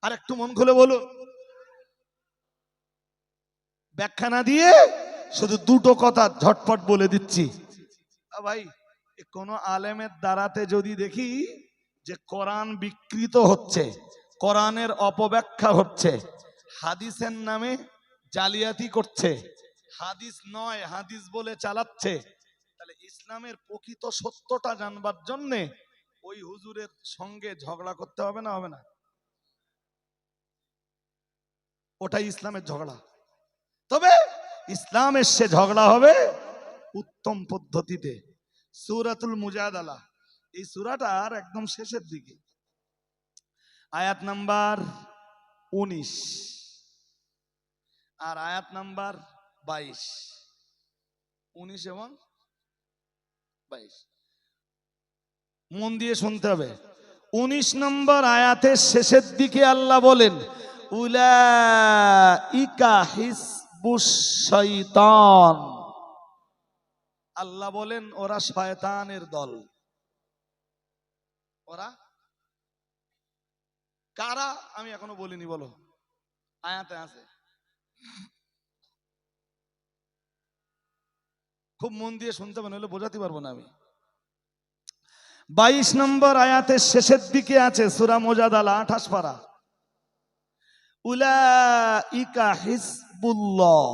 আর একটু মন খুলে বলো, ব্যাখ্যা না দিয়ে শুধু দুটো কথা ঝটপট বলে দিচ্ছি। ভাই, কোন আলেমের দ্বারাতে যদি দেখি যে কোরআন বিকৃত হচ্ছে, কোরআনের অপব্যাখ্যা হচ্ছে, হাদিসের নামে জালিয়াতি করছে, হাদিস নয় হাদিস বলে চালাচ্ছে, তাহলে ইসলামের প্রকৃত সত্যটা জানবার জন্যে ওই হুজুরের সঙ্গে ঝগড়া করতে হবে না? হবে না? ওটাই ইসলামের ঝগড়া। তবে ইসলামের সে ঝগড়া হবে উত্তম পদ্ধতিতে। সূরাতুল মুজাদালা, এই সূরাটার একদম শেষের দিকে আয়াত নাম্বার 19 আর আয়াত নাম্বার 22, 19 এবং 22 মন দিয়ে শুনতে হবে। 19 নম্বর আয়াতের শেষের দিকে আল্লাহ বলেন, উলাইকা হিজবুশ শাইতান। আল্লাহ বলেন ওরা শয়তানের দল। ওরা কারা আমি এখনো বলিনি, বলো, আয়াতে আছে। খুব মন দিয়ে শুনতে হবে, নইলে বোঝাতে পারবো না আমি। 22 নম্বর আয়াতের শেষের দিকে আছে সূরা মুজাদালা 28 পারা, উলাইকা হিজবুল্লাহ।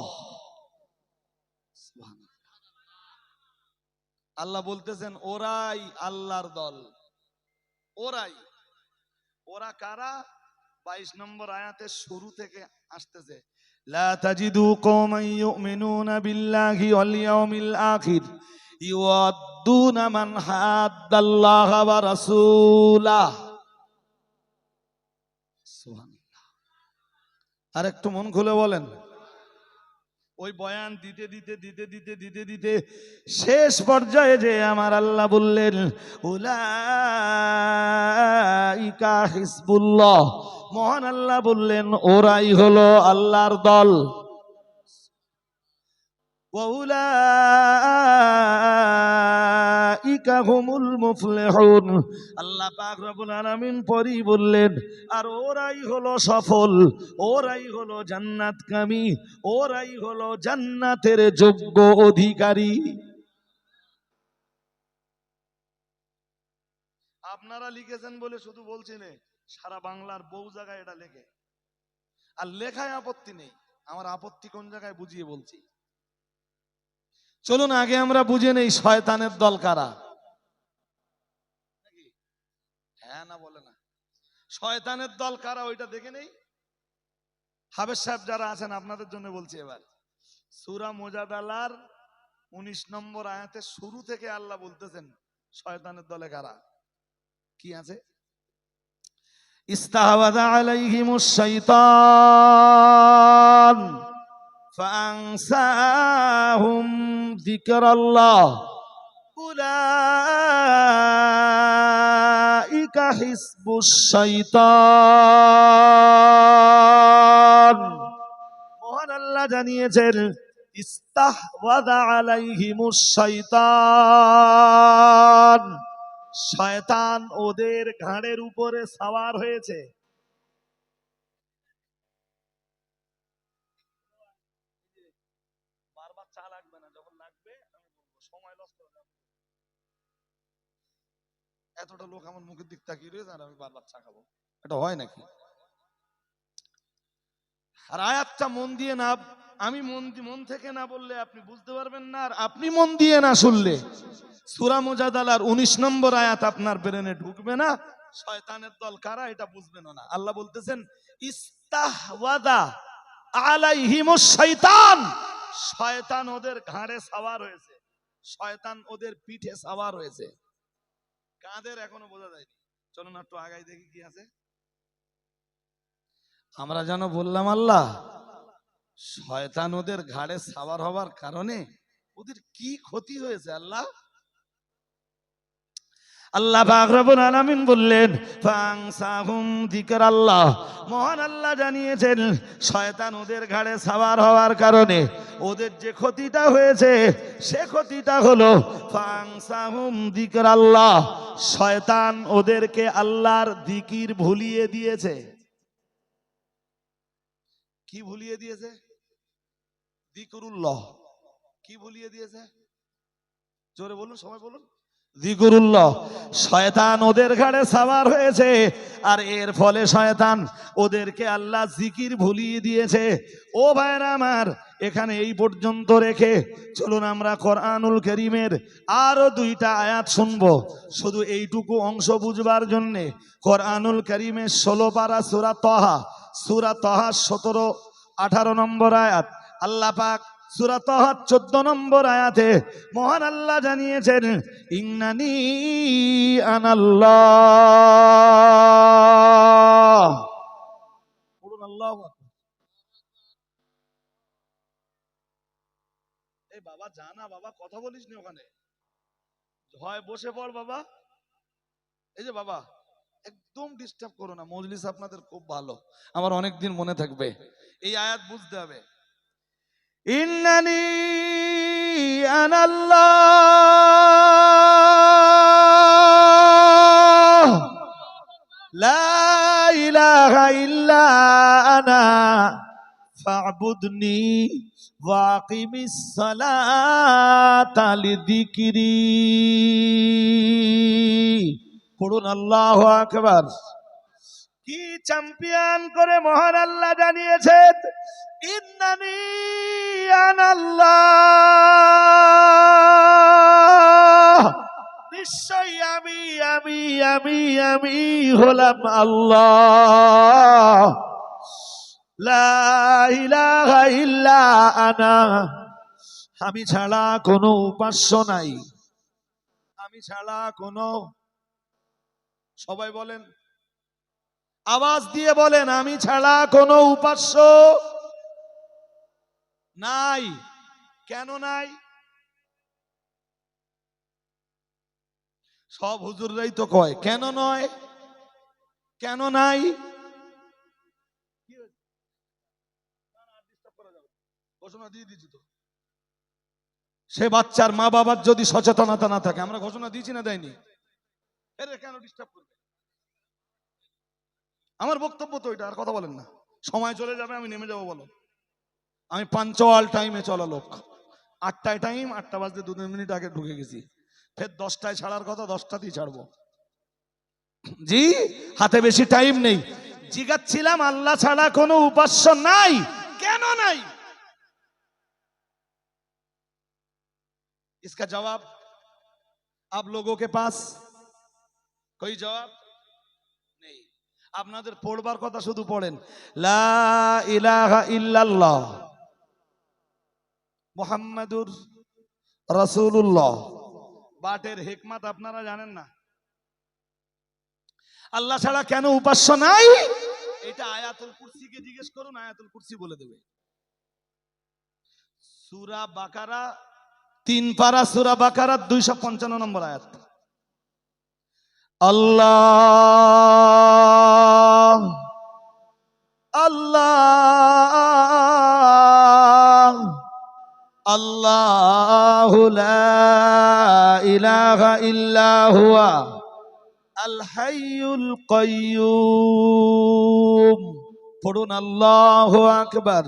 আল্লাহ বলতেছেন ওরাই আল্লাহর দল। ওরাই, ওরা কারা? 22 নম্বর আয়াতের শুরু থেকে আসতেছে, লা তাজিদু কওমান ইউমিনুনা বিল্লাহি ওয়াল ইয়াউমিল আখির ইউআদ্দুনা মান হাদ্দাল্লাহ ওয়া রাসূলাহ। সুবহানাল্লাহ। আর একটু মন খুলে বলেন। ওই বয়ান দিতে দিতে দিতে দিতে দিতে দিতে শেষ পর্যায়ে যে আমার আল্লাহ বললেন উলাইকা হিজবুল্লাহ, মহান আল্লাহ বললেন ওরাই হলো আল্লাহর দল। উলাইকা হুমুল মুফলিহুন, আল্লাহ পাক রব্বুল আলামিন পরি বললেন আর ওরাই হলো সফল, ওরাই হলো জান্নাতকামী, ওরাই হলো জান্নাতের যোগ্য অধিকারী। আপনারা লিখেছেন বলে শুধু বলছি না, সারা বাংলার বহু জায়গায় এটা লেখে, আর লেখায় আপত্তি নেই। আমার আপত্তি কোন জায়গায় বুঝিয়ে বলছি। চলুন আগে আমরা বুঝে নেই শয়তানের দল কারা। হ্যাঁ না বলে না, শয়তানের দল কারা ওইটা দেখে নেই। হাফেজ সাহেব যারা আছেন আপনাদের জন্য বলছি। এবার সূরা মুজাদালার 19 নম্বর আয়াতের শুরু থেকে আল্লাহ বলতেছেন শয়তানের দলে কারা। কি আছে? ইস্তাহওয়াযা আলাইহিমুশ শাইতান ফাআনসাহুম যিকরাল্লাহ উলাইকা হিজবুশ শাইতান। মহান আল্লাহ জানিয়েছেন ইস্তাহওয়াযা আলাইহিমুশ শাইতান, শয়তান ওদের ঘাড়ের উপরে সওয়ার হয়েছে। বারবার চা লাগবে না, যখন লাগবে আমি বলবো, সময় লস করে যাবে। এতটা লোক আমার মুখের দিক তাকিয়ে রয়েছে আর আমি বারবার চা খাবো, এটা হয় নাকি? আর আয়াতটা মন দিয়ে না, আমি মন থেকে না বললে আপনি বুঝতে পারবেন না, আর আপনি মন দিয়ে না শুনলে সূরা মুজাদালার 19 নম্বর আয়াত আপনার ব্রেনে ঢুকবে না। শয়তানের দল কারা এটা বুঝবেন না। আল্লাহ বলতেছেন ইস্তাহওয়াযা আলাইহিমুশ শাইতান, শয়তান ওদের ঘাড়ে সওয়ার হয়েছে, শয়তান ওদের পিঠে সওয়ার হয়েছে। কাদের এখনো বোঝা যায়নি। চলুন একটু আগাই দেখি কি আছে। আমরা যেন বললাম আল্লাহ শয়তান ওদের ঘাড়ে সওয়ার হবার কারণে ওদের কি ক্ষতি হয়েছে। আল্লাহ আল্লাহ পাক রব্বুল আলামিন বললেন ফাআনসাহুম যিকরাল্লাহ, মহান আল্লাহ জানিয়েছেন শয়তান ওদের ঘাড়ে সওয়ার হওয়ার কারণে ওদের যে ক্ষতিটা হয়েছে সে ক্ষতিটা হলো ফাআনসাহুম যিকরাল্লাহ, শয়তান ওদেরকে আল্লাহর জিকির ভুলিয়ে দিয়েছে। কি ভুলিয়ে দিয়েছে? যিকরুল্লাহ। কি ভুলিয়ে দিয়েছে? জোরে বলুন, সবাই বলুন। যিকরুল্লাহ। শয়তান ওদের ঘাড়ে সাওয়ার হয়েছে, আর এর ফলে শয়তান ওদেরকে আল্লাহ জিকির ভুলিয়ে দিয়েছে। ও ভাইরা আমার, এখানে এই পর্যন্ত রেখে চলুন আমরা কোরআনুল কারীমের আরো 2টা আয়াত শুনবো, শুধু এইটুকু অংশ বুঝবার জন্যে। কোরআনুল কারীমের 16 পারা সূরা তাহা, 17-18 নম্বর আয়াত। আল্লাহ পাক সূরা তাহা 14 নম্বর আয়াতে মহান আল্লাহ জানিয়েছেন, ইন্নানি আনাল্লাহ। বলুন আল্লাহু আকবার। এই বাবা জানা, বাবা কথা বলিস নি ওখানে, হয় বসে পড় বাবা। এই যে বাবা, একদম ডিস্টার্ব করো না, মজলিস আপনাদের খুব ভালো, আমার অনেকদিন মনে থাকবে। এই আয়াত বুঝতে হবে। ইন্নানি আনাল্লাহ লা ইলাহা ইল্লা আনা ফা'বুদনি ওয়াকিমিস সালাতা লিযিকরি। পড়ুন আল্লাহু আকবার। কি চ্যাম্পিয়ন করে মহান আল্লাহ জানিয়েছেন, ইন্নানি আনাল্লাহ, নিশ্চয়ই আমি হলাম আল্লাহ। লা ইলাহা ইল্লা আনা, আমি ছাড়া কোনো উপাস্য নাই। আমি ছাড়া কোনো, সবাই বলেন, আওয়াজ দিয়ে বলেন, আমি ছাড়া কোনো উপাস্য নাই। কেন নাই? সব হুজুররাই তো কয় কেন নয়, কেন নাই। ঘোষণা দিয়ে দিচ্ছি তো, সে বাচ্চার মা বাবার যদি সচেতনতা না থাকে, আমরা ঘোষণা দিয়েছি না দেয়নি, এর কেন ডিস্টার্ব করবে? আমার বক্তব্য তো এটা, আর কথা বলেন না, সময় চলে যাবে, আমি নেমে যাবো। বলো, আমি পাঞ্চওয়াল টাইমে চলা লোক। 8টায় টাইম, 8টা বাজতে 2 মিনিট আগে ঢুকে গেছি, ফের 10টায় ছাড়ার কথা, 10টাতেই ছাড়বো। জি, হাতে বেশি টাইম নেই। জিজ্ঞাসছিলাম আল্লাহ ছাড়া কোনো উপাস্য নাই, কেন নাই? इसका जवाब आप लोगों के पास कोई जवाब नहीं। আপনাদের পড়বার কথা শুধু পড়েন, লা ইলাহা ইল্লাল্লাহ মুহাম্মাদুর রাসূলুল্লাহ। বাটের হিকমত আপনারা জানেন না। আল্লাহ ছাড়া কেন উপাস্য নাই, এটা আয়াতুল কুরসিকে জিজ্ঞেস করুন, আয়াতুল কুরসি বলে দেবে। সূরা বাকারা 3 পারা, সূরা বাকারা 255 নম্বর আয়াত। আল্লাহ আল্লাহ আল্লাহু লা ইলাহা ইল্লা হুয়া আল হাইয়ুল কাইয়্যুম। পড়ুন আল্লাহু আকবার।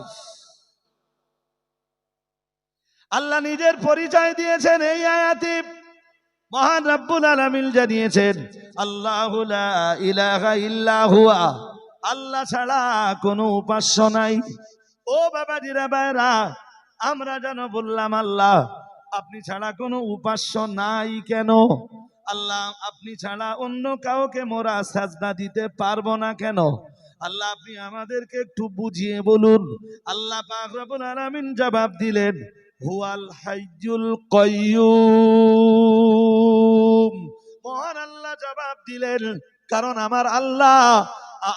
আল্লাহ নিজের পরিচয় দিয়েছেন এই আয়াতে। মহান রব্বুল আলামিন জানিয়েছেন, আল্লাহু লা ইলাহা ইল্লা হুয়া, আল্লাহ ছাড়া কোনো উপাস্য নাই। ও বাবাজিরা ভাইরা, আমরা যেন বললাম আল্লাহ আপনি ছাড়া কোনো উপাস্য নাই কেন? আল্লাহ আপনি ছাড়া অন্য কাউকে মোরা সাজদা দিতে পারবো না কেন? আল্লাহ আপনি আমাদেরকে একটু বুঝিয়ে বলুন। আল্লাহ পাক রব্বুল আলামিন জবাব দিলেন, হুয়াল হাইয়ুল কাইয়্যুম। মহান আল্লাহ জবাব দিলেন, কারণ আমার আল্লাহ।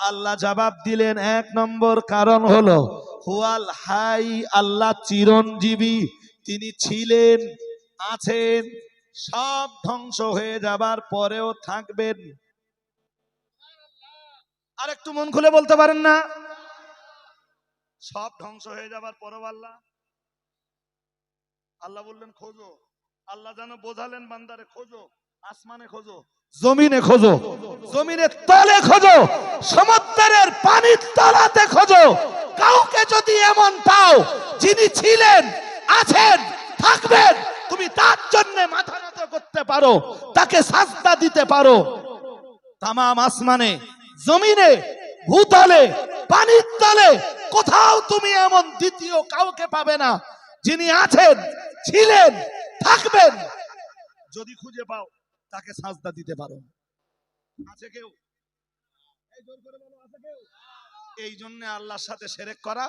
আল্লাহ জবাব দিলেন, 1 নম্বর কারণ হলো হুয়াল হাই, আল্লাহ চিরঞ্জীবী। তিনি ছিলেন, আছেন, সব ধ্বংস হয়ে যাবার পরেও থাকবেন। আর একটু মন খুলে বলতে পারেন না? সব ধ্বংস হয়ে যাবার পরেও আল্লাহ। আল্লাহ বললেন খোঁজো। আল্লাহ যেন বোঝালেন বান্দারে, খোঁজো, আসমানে খোঁজো, জমিনে খোঁজো, জমিনের তলে খোঁজো, সমুদ্রের পানির তলাতে খোঁজো, কাউকে যদি এমন পাও যিনি ছিলেন, আছেন, থাকবেন, তুমি তার জন্য মাথা নত করতে পারো, তাকে সাজদা দিতে পারো, তামাম আসমানে, জমিনে, ভূতলে, পানির তলে কোথাও তুমি এমন দ্বিতীয় কাউকে পাবে না যিনি আছেন, ছিলেন, থাকবেন, যদি খুঁজে পাও তাকে সাজদা দিতে পারো। আছে কেউ? এই জোর করে বলো, আছে কেউ? এই জন্য আল্লাহর সাথে শিরক করা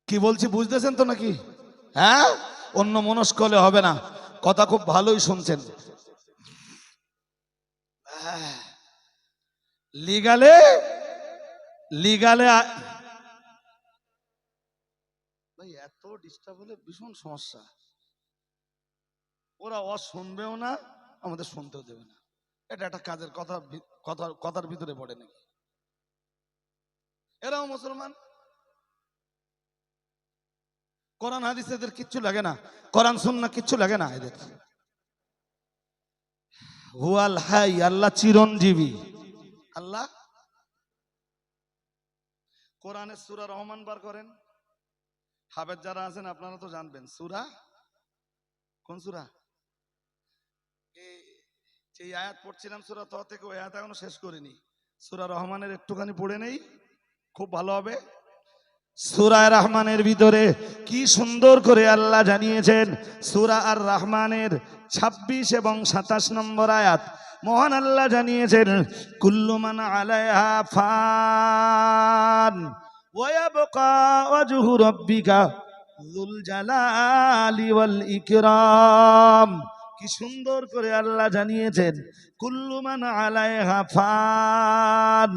কি বলছি বুঝতেছেন তো নাকি? হ্যাঁ, অন্য মনস্ক হলে হবে না। কথা খুব ভালোই শুনছেন। লিগালে লিগালে ভাই এত ডিস্টার্ব হলে ভীষণ সমস্যা। ওরা শুনবেও না, আমাদের শুনতেও দেবে না। এটা একটা কাজের কথার ভিতরে পড়ে নাকি? এরাও মুসলমান, কোরআন হাদিস এদের কিচ্ছু লাগে না, কোরআন সুন্নাহ কিচ্ছু লাগে না এদের। হুয়াল হাই, আল্লাহ চিরঞ্জীবী। আল্লাহ কোরআনের সূরা রহমান বার করেন, হাফেজ যারা আছেন আপনারা তো জানবেন। সূরা কোন সূরা? এই আয়াত পড়ছিলাম সূরা ত থেকে, ওই আয়াত এখনো শেষ করিনি। সূরা রহমানের একটুখানি পড়ে নেই, খুব ভালো হবে। সূরা রহমানের ভিতরে কি সুন্দর করে আল্লাহ জানিয়েছেন। সূরা আর রহমানের 26 এবং 27 নম্বর আয়াত মহান আল্লাহ জানিয়েছেন, কুল্লু মান আলাইহা ফান ওয়া ইয়াবকা ওয়াজহু রাব্বিকা যুল জালালি ওয়াল ইকরাম। কি সুন্দর করে আল্লাহ জানিয়েছেন, কুল্লু মান আলাইহা ফান,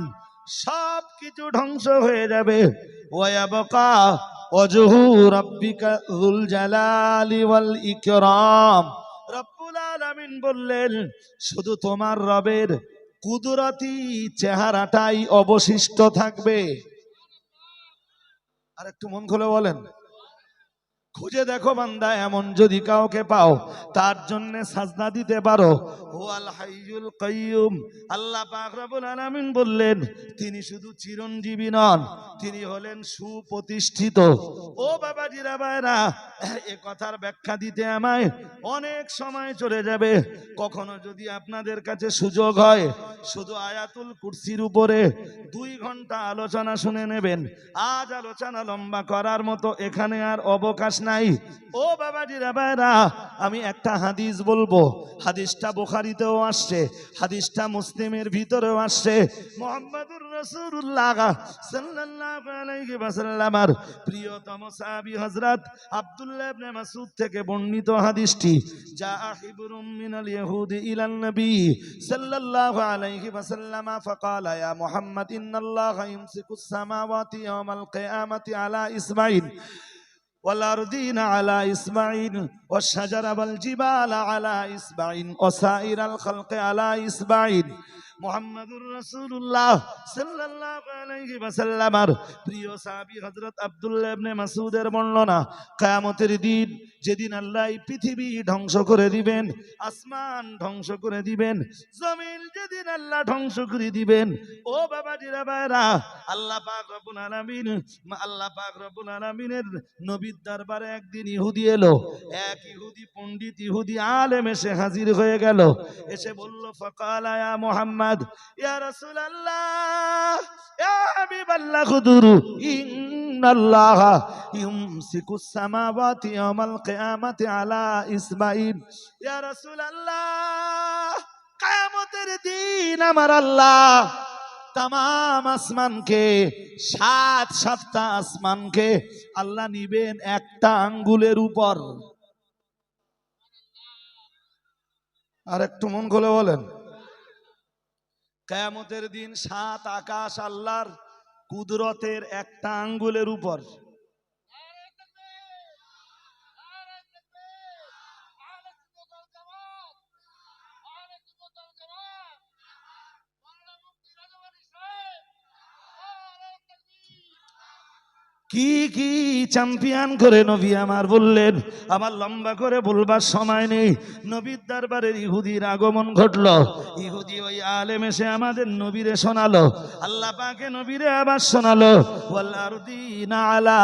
সব কিছু ধ্বংস হয়ে যাবে, ওয়ায়াবকা ওয়াজহু রাব্বিকা যুল জালালি ওয়াল ইকরাম। রব্বুল আলামিন বললেন, শুধু তোমার রবের কুদরতি চেহারাটাই অবশিষ্ট থাকবে। আর একটু মন খুলে বলেন, খুঁজে দেখো বান্দা, এমন যদি কাউকে পাও তার জন্য সাজদা দিতে পারো। হুয়াল হাইয়ুল কাইয়ুম, আল্লাহ পাক রব্বুল আলামিন বললেন, তিনি শুধু চিরঞ্জীবী নন, তিনি হলেন সুপ্রতিষ্ঠিত। ও বাবাজিরা ভাইরা, এ কথার ব্যাখ্যা দিতে আমায় অনেক সময় চলে যাবে। কখনো যদি আপনাদের কাছে সুযোগ হয়, শুধু আয়াতুল কুরসির উপরে 2 ঘন্টা আলোচনা শুনে নেবেন। আজ আলোচনা লম্বা করার মতো এখানে আর অবকাশ নাই। ও বাবাজিরা ভাইরা, আমি একটা হাদিস বলবো, হাদিসটা বুখারীতেও আসছে, হাদিসটা মুসলিমের ভিতরেও আসছে। মুহাম্মাদুর রাসূলুল্লাহ সাল্লাল্লাহু আলাইহি ওয়াসাল্লামের প্রিয়তম সাহাবী হযরত আব্দুল্লাহ ইবনে মাসউদ থেকে বর্ণিত হাদিসটি, যা হিবরুম মিনাল ইহুদি ইলান নবী সাল্লাল্লাহু আলাইহি ওয়াসাল্লাম ফাকালা ইয়া মুহাম্মদ ইন্নাল্লাহা ইমসিকুস সামাওয়াতি ইয়াওমাল কিয়ামাতি আলা ইসমাঈল والأرضين على إسماعيل والشجر والجبال على إسماعيل وسائر الخلق على إسماعيل। মুহাম্মাদুর রাসূলুল্লাহ সাল্লাল্লাহু আলাইহি ওয়াসাল্লামের প্রিয় সাহাবী হযরত আব্দুল্লাহ ইবনে মাসউদের বর্ণনা, কিয়ামতের দিন যেদিন আল্লাহ এই পৃথিবী ধ্বংস করে দিবেন, আসমান ধ্বংস করে দিবেন, জমিন যেদিন আল্লাহ ধ্বংস করে দিবেন, ও বাবাজিরা ভাইরা, আল্লাহ পাক রব্বুল আলামিনের নবীর দরবারে একদিন ইহুদি এলো। এক ইহুদি পণ্ডিত, ইহুদি আলেম এসে হাজির হয়ে গেল। এসে বলল, ফাকালা ইয়া মুহাম্মদ, ইয়া রাসূলুল্লাহ, ইয়া হাবিবাল্লাহ, খুদুরু ইন্নাল্লাহা ইউমসিকুস সামাওয়াতি ইয়াওমাল কিয়ামাতি আলা ইসমাঈল। ইয়া রাসূলুল্লাহ, কিয়ামতের দিন আমার আল্লাহ তামাম আসমানকে, 7টা আসমানকে আল্লাহ নিবেন একটা আঙ্গুলের উপর। আর একটু মন খুলে বলেন, কিয়ামতের দিন 7 আকাশ আল্লাহর কুদরতের একটা আঙ্গুলের উপর। কি কি চ্যাম্পিয়ন করে নবী আমার বললেন। আমার লম্বা করে বলবার সময় নেই। নবীর দরবারের ইহুদির আগমন ঘটলো। ইহুদি ওই আলেম এসে আমাদের নবীরে শোনালো, আল্লাহ পাকে নবীরে আবার শোনালো, ওয়াল আরদিনা আলা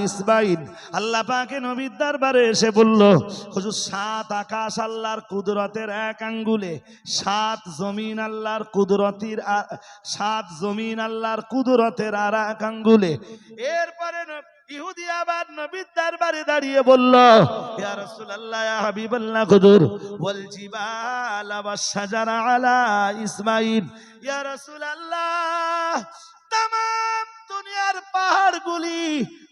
ইসবাইন। আল্লাহ পাকে নবীর দরবারে এসে বলল, হুজুর, 7 আকাশ আল্লাহর কুদরতের এক আঙ্গুলে, 7 জমিন আল্লাহর কুদরতির 7 জমিন আল্লাহর কুদরতের আর এক আঙ্গুলে। এরপরে ইহুদি আবার নবীর দরবারে দাঁড়িয়ে বলল, ইয়া রাসূলুল্লাহ, ইয়া হাবিবাল্লাহ, হুজুর, ওয়াল জিবালা ওয়াস শাজারা আলা ইসমাঈল। ইয়া রাসূলুল্লাহ, तमाम দুনিয়ার পাহাড়গুলি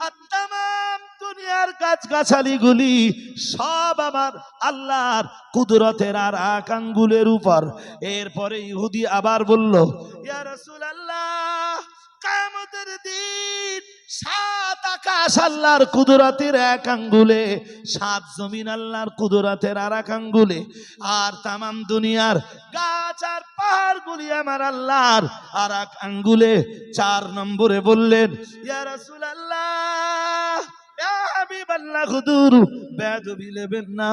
আর तमाम দুনিয়ার গাছগাছালিগুলি সব আমার আল্লাহর কুদরতের আর এক আঙ্গুলের উপর। এরপরে ইহুদি আবার বলল, ইয়া রাসূলুল্লাহ, কিয়ামতের দিন 7 আকাশ আল্লাহর কুদরতের এক আঙ্গুলে, 7 জমিন আল্লাহর কুদরতের আর এক আঙ্গুলে, আর तमाम দুনিয়ার গাছ আর পাহাড়গুলি আমার আল্লাহর আর এক আঙ্গুলে। 4 নম্বরে বললেন, ইয়া রাসূলুল্লাহ, ইয়া হাবিবাল্লাহ, হুজুর, বেয়াদবি নেবেন না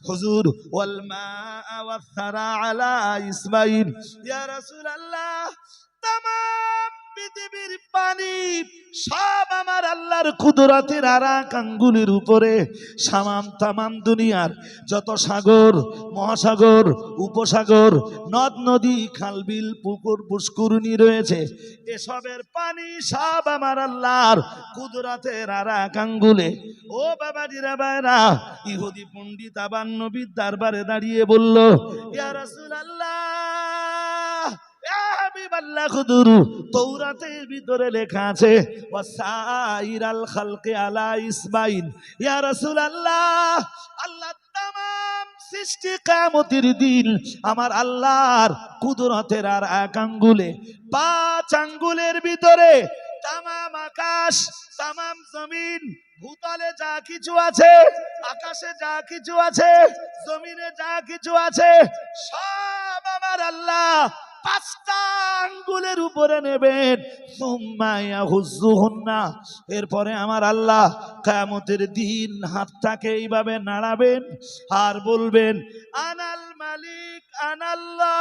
হুজুর, ওয়াল মা ওয়াস সারা আলা ইসমাঈল। ইয়া রাসূলুল্লাহ, तमाम পৃথিবীর পানি সব আমার আল্লাহর কুদরতের আর এক আঙ্গুলের উপরে। তামাম দুনিয়ার যত সাগর, মহাসাগর, উপসাগর, নদ নদী, খালবিল, পুকুর, পুষ্করিণী রয়েছে, এসবের পানি সব আমার আল্লাহর কুদরতের আর এক আঙ্গুলে। ও বাবাজিরা ভাইরা, ইহুদি পণ্ডিত আবার নবীর দরবারে দাঁড়িয়ে বলল, ইয়া রাসূলুল্লাহ, তৌরাতের ভিতরে লেখা আছে, ওয়াসাইরাল খালকি আলা ইসমাঈল। ইয়া রাসূলুল্লাহ, আল্লাহ तमाम সৃষ্টি কিয়ামতের দিন আমার আল্লাহর কুদরতের আর এক আঙ্গুলে, 5 আঙ্গুলের ভিতরে तमाम আকাশ, तमाम জমিন, ভূতলে যা কিছু আছে, আকাশে যা কিছু আছে, জমিনে যা কিছু আছে, সব আমার আল্লাহ 5টা আঙ্গুলের উপরে নেবেন। এরপরে আমার আল্লাহ কিয়ামতের দিন হাতটাকে এইভাবে নাড়াবেন আর বলবেন, আনাল মালিক আনাল্লাহ।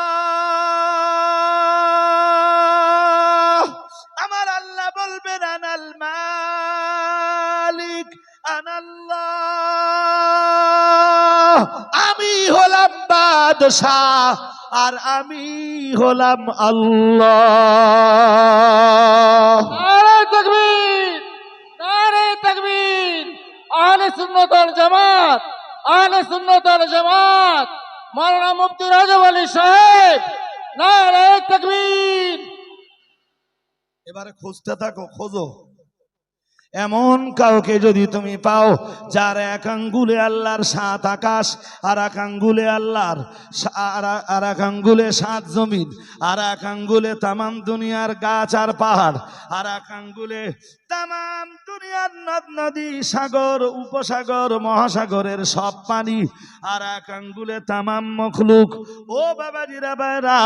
আমার আল্লাহ বলবেন, আনাল মালিক আনাল্লাহ, আমি হলাম বাদশাহ আর আমি হলাম আল্লাহ। নারে তাকবীর, নারে তাকবীর। আহলে সুন্নাত ওয়াল জামাত, আহলে সুন্নাত ওয়াল জামাত, মাওলানা মুফতি রাজব আলী সাহেব, নারে তাকবীর। এবারে খুঁজতে থাকো, খোঁজো। এমন কাউকে যদি তুমি পাও যার এক আঙ্গুলে আল্লাহর 7 আকাশ, আর এক আঙ্গুলে আল্লাহর আর এক আঙ্গুলে 7 জমিন, আর এক আঙ্গুলে तमाम দুনিয়ার গাছ আর পাহাড়, আর এক আঙ্গুলে तमाम দুনিয়ার নদ নদী, সাগর, উপসাগর, মহাসাগরের সব পানি, আর এক আঙ্গুলে तमाम মখলুক। ও বাবাজিরা ভাইরা,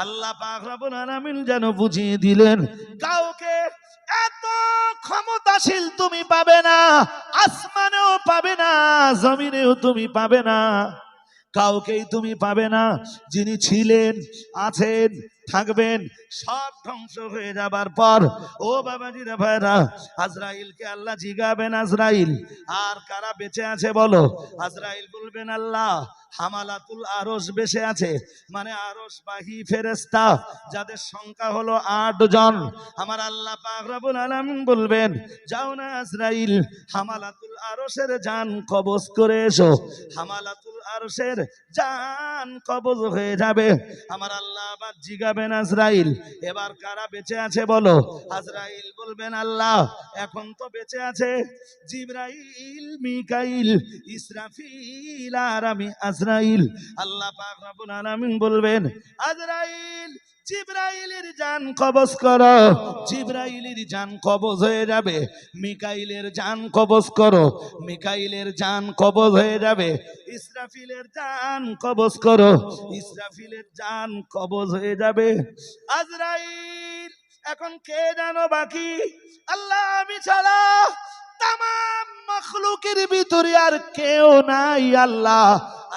আল্লাহ পাক রব্বুল আলামিন যেন বুঝিয়ে দিলেন, কাউকে এত ক্ষমতাশীল তুমি পাবে না, আসমানেও পাবে না, জমিনেও তুমি পাবে না, কাউকেই তুমি পাবে না যিনি ছিলেন, আছেন, থাকবেন, সব ধ্বংস হয়ে যাবার পর। ও বাবাজিরা ভাইরা, আজরাইলকে আল্লাহ জিগাবেন, আজরাইল, আর কারা বেঁচে আছে বলো? আজরাইল বলবেন, আল্লাহ, হামালাতুল আরশ বেঁচে আছে, মানে আরশবাহী ফেরেশতা, যাদের সংখ্যা হলো 8 জন। আমার আল্লাহ পাক রব্বুল আলামিন বলবেন, যাও না আজরাইল, হামালাতুল আরশের জান কবজ করে এসো। হামালাতুল আরশের জান কবজ হয়ে যাবে। আমার আল্লাহ আবার জিগাবেন, আজরাইল, এবার কারা বেঁচে আছে বলো? আজরাইল বলবেন, আল্লাহ, এখন তো বেঁচে আছে জিবরাইল, মিকাইল, ইসরাফিল, আর আমি আজরাইল। আল্লাহ পাক রব্বুল আলামিন বলবেন, আজরাইল, জিবরাইলের জান কবজ করো। জিবরাইলের জান কবজ হয়ে যাবে। মিকাইলের জান কবজ করো। মিকাইলের জান কবজ হয়ে যাবে। ইসরাফিলের জান কবজ করো। ইসরাফিলের জান কবজ হয়ে যাবে। আজরাইল এখন কে জানো বাকি? আল্লাহ আমি ছাড়া তামাম মাখলুকের ভিতরে আর কেউ নাই। আল্লাহ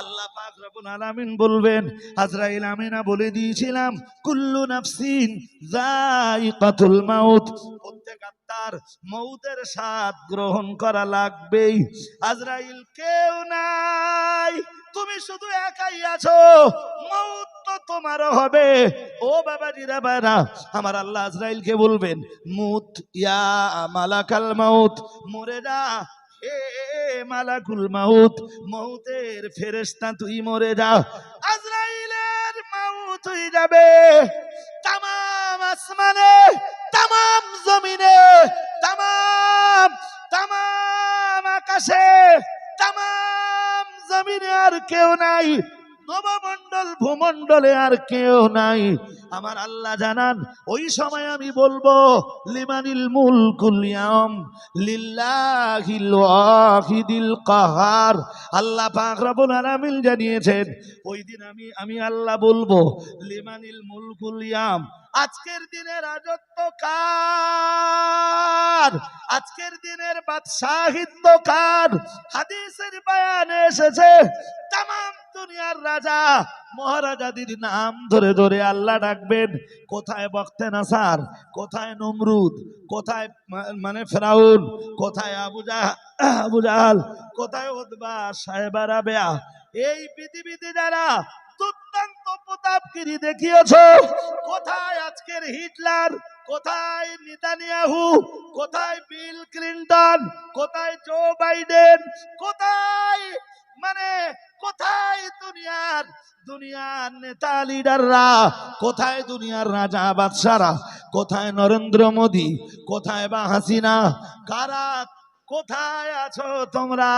আল্লাহ পাক রব্বুল আলামিন বলবেন, আজরাইল আমি না বলে দিয়েছিলাম কুল্লু নাফসিন যায়িকাতুল মাউত, প্রত্যেক আত্মার মউতের স্বাদ গ্রহণ করা লাগবেই। আজরাইল কেউ নাই, তুমি শুধু একাই আছো, মউত তো তোমারও হবে। ও বাবাজিরা বারা, আমার আল্লাহ আজরাইলকে বলবেন মুত ইয়া মালাকাল মাউত, মরে যা হে মালাকুল মাউত, মউতের ফেরেশতা তুই মরে যা। আজরাইলের মাউত হয়ে যাবে। তামাম আসমানে, তামাম জমিনে, তামাম তামাম আকাশে, তামাম জমিনে আর কেউ নাই, নবমণ্ডল ভূমণ্ডলে আর কেউ নাই। আমার আল্লাহ জানান ওই সময় আমি বলবো লিমানিল মুলকুল ইয়াম লিল্লাহিল ওয়াহিদিল কাহার। আল্লাহ পাক রব্বুল আলামিন জানিয়েছেন ওই দিন আমি আল্লাহ বলবো লিমানিল মুলকুল ইয়াম, আজকের দিনের রাজত্ব কার, আজকের দিনের বাদশাহিত্ব কার। হাদিসের বয়ানে এসেছে তামাম দুনিয়ার রাজা মহারাজাদের নাম ধরে ধরে আল্লাহ ডাকবেন। কোথায় বখতে নাসার, কোথায় নমরুদ, কোথায় মানে ফেরাউন, কোথায় আবু জাহাল, কোথায় উতবা সাহেবা রাবেয়া। এই পৃথিবীতে যারা দুর্দান্ত প্রতাপগিরি দেখিয়েছো, কোথায় আজকের হিটলার, কোথায় নেতানিয়াহু, কোথায় বিল ক্লিন্টন, কোথায় জো বাইডেন, কোথায় মানে কোথায় দুনিয়ার নেতা লিডাররা, কোথায় দুনিয়ার রাজা বাদশারা, কোথায় নরেন্দ্র মোদী, কোথায় বা হাসিনা, কারা কোথায় আছো তোমরা?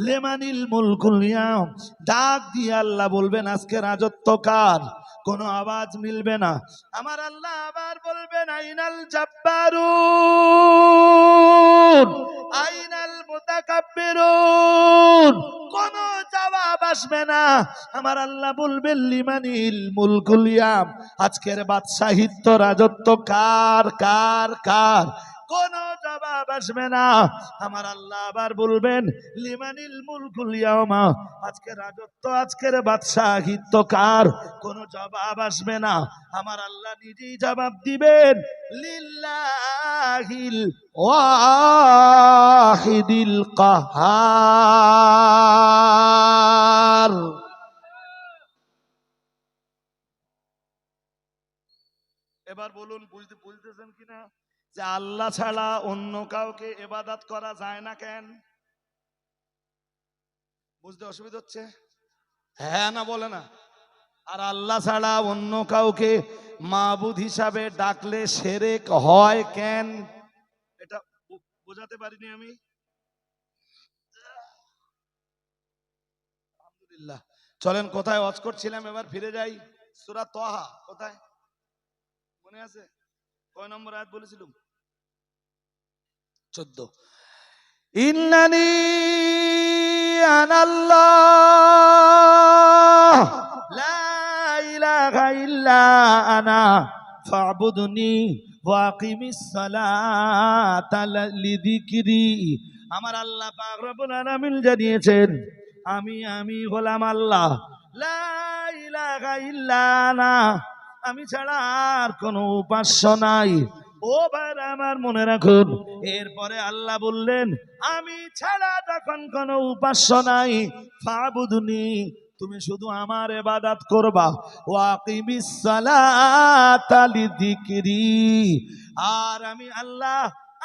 লেমানিল মুলকুল ইয়াম, ডাক দিয়ে আল্লাহ বলবেন আজকে রাজত্ব কার। কোনো আওয়াজ মিলবে না। আমার আল্লাহ আবার বলবেন আইনাল জাব্বারুন আইনাল মুতাকাব্বিরুন, কোন জবাব আসবে না। আমার আল্লাহ বলবেন লিমানিল মুলকুল ইয়াম, আজকের বাদশাহিত্ব রাজত্ব কার কার কার, কোন জবাব আসবে না। আমার আল্লাহ আবার বলবেন লিমানিল মুলকুল ইয়ামা, আজকের রাজত্ব আজকের বাদশাহিত্ব কার, কোন জবাব আসবে না। আমার আল্লাহ নিজেই জবাব দিবেন লিল্লাহিল ওয়াহিদিল কাহার। এবার বলুন বুঝতেছেন কিনা যে আল্লাহ ছাড়া অন্য কাউকে ইবাদত করা যায় না কেন? বুঝতে অসুবিধা হচ্ছে? হ্যাঁ না বলে না? আর আল্লাহ ছাড়া অন্য কাউকে মাবুদ হিসাবে ডাকলে শিরক হয় কেন? এটা বোঝাতে পারিনি আমি। আলহামদুলিল্লাহ। চলেন কোথায় ওয়াজ করছিলাম এবার ফিরে যাই। সূরা তাহা কোথায় মনে আছে? কয় নম্বর আয়াত বলেছিলাম? 14। ইন্নানি আনাল্লাহ লা ইলাহা ইল্লা আনা ফাবুদনি ওয়া আকিমিস সালাতা লিযিকরি। আমার আল্লাহ পাক রব্বুল আলামিন জানিয়েছেন আমি হলাম আল্লাহ, লা ইলাহা ইল্লা আনা, আমি ছাড়া আর কোনো উপাস্য নাই। ও ভাইরা আমার মনে রাখুন, এরপরে আল্লাহ বললেন আমি ছাড়া যখন কোনো উপাস্য নাই ফাবুদনি, তুমি শুধু আমার ইবাদত করবা, ওয়াকিমিস সালাতা লিযিকরি, আর আমি আল্লাহ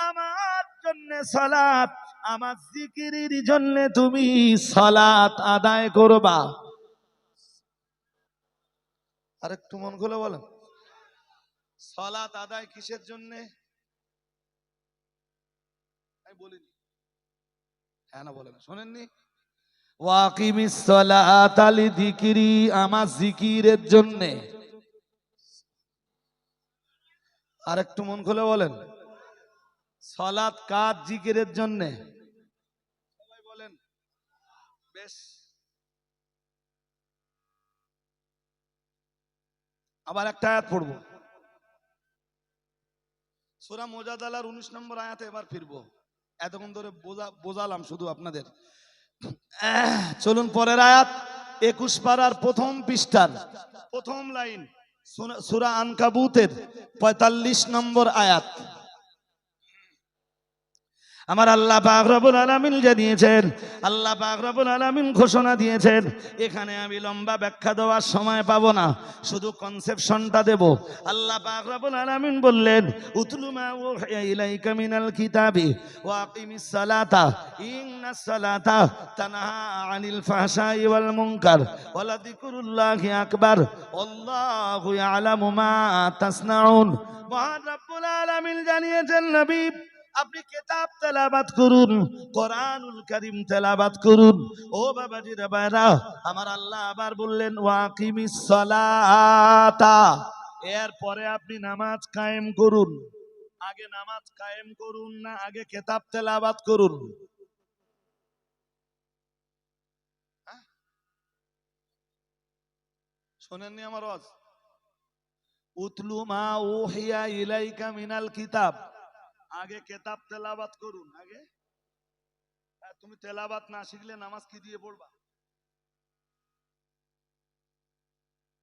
আমার জন্য সালাত, আমার জিকিরের জন্য তুমি সালাত আদায় করবা। আরেকটু মন খুলে বলেন, সালাত আদায় কিসের জন্য? আমি বলিনি, হ্যাঁ না বলে না, শোনেননি? ওয়াকিমিস সালাতা লিযিকরি, আমার জিকিরের জন্য। আরেকটু মন খুলে বলেন, সালাত কার জিকিরের জন্য? সবাই বলেন। বেশ, আবার একটা আয়াত পড়বো। সূরা মুজাদালার 19 নম্বর আয়াতে এবার ফিরবো। এতক্ষণ ধরে বোঝালাম শুধু আপনাদের। চলুন পরের আয়াত, 21 পারার প্রথম পৃষ্ঠার প্রথম লাইন, সূরা আনকাবুতের 45 নম্বর আয়াত। আমার আল্লাহ পাক রব্বুল আলামিন জানিয়েছেন, আল্লাহ পাক রব্বুল আলামিন ঘোষণা দিয়েছেন। এখানে আমি লম্বা ব্যাখ্যা দেওয়ার সময় পাবো না, শুধু কনসেপশনটা দেব। আল্লাহ পাক রব্বুল আলামিন বললেন, উতলু মা উহিয়া ইলাইকা মিনাল কিতাবি ওয়া আকিমিস সালাতা ইন্নাস সালাতা তানহা আনিল ফাহশাই ওয়াল মুনকার ওয়া লাযিকরুল্লাহি আকবার আল্লাহু ইয়ালামু মা তাসনাউন। মহান রব্বুল আলামিন জানিয়েছেন, নবী আপনি কিতাব তেলাওয়াত করুন, কোরআনুল কারীম তেলাওয়াত করুন। ও বাবাজিরা ভাইরা, আমার আল্লাহ আবার বললেন ওয়াকিমিস সালাতা, এরপরে আপনি নামাজ কায়েম করুন। আগে নামাজ কায়েম করুন না আগে কিতাব তেলাওয়াত করুন? শোনেননি আমার ওয়াজ? উতলু মা উহিয়া ইলাইকা মিনাল কিতাব, আগে কিতাব তেলাওয়াত করুন। আগে তুমি তেলাওয়াত না শিখলে নামাজ কি দিয়ে পড়বা?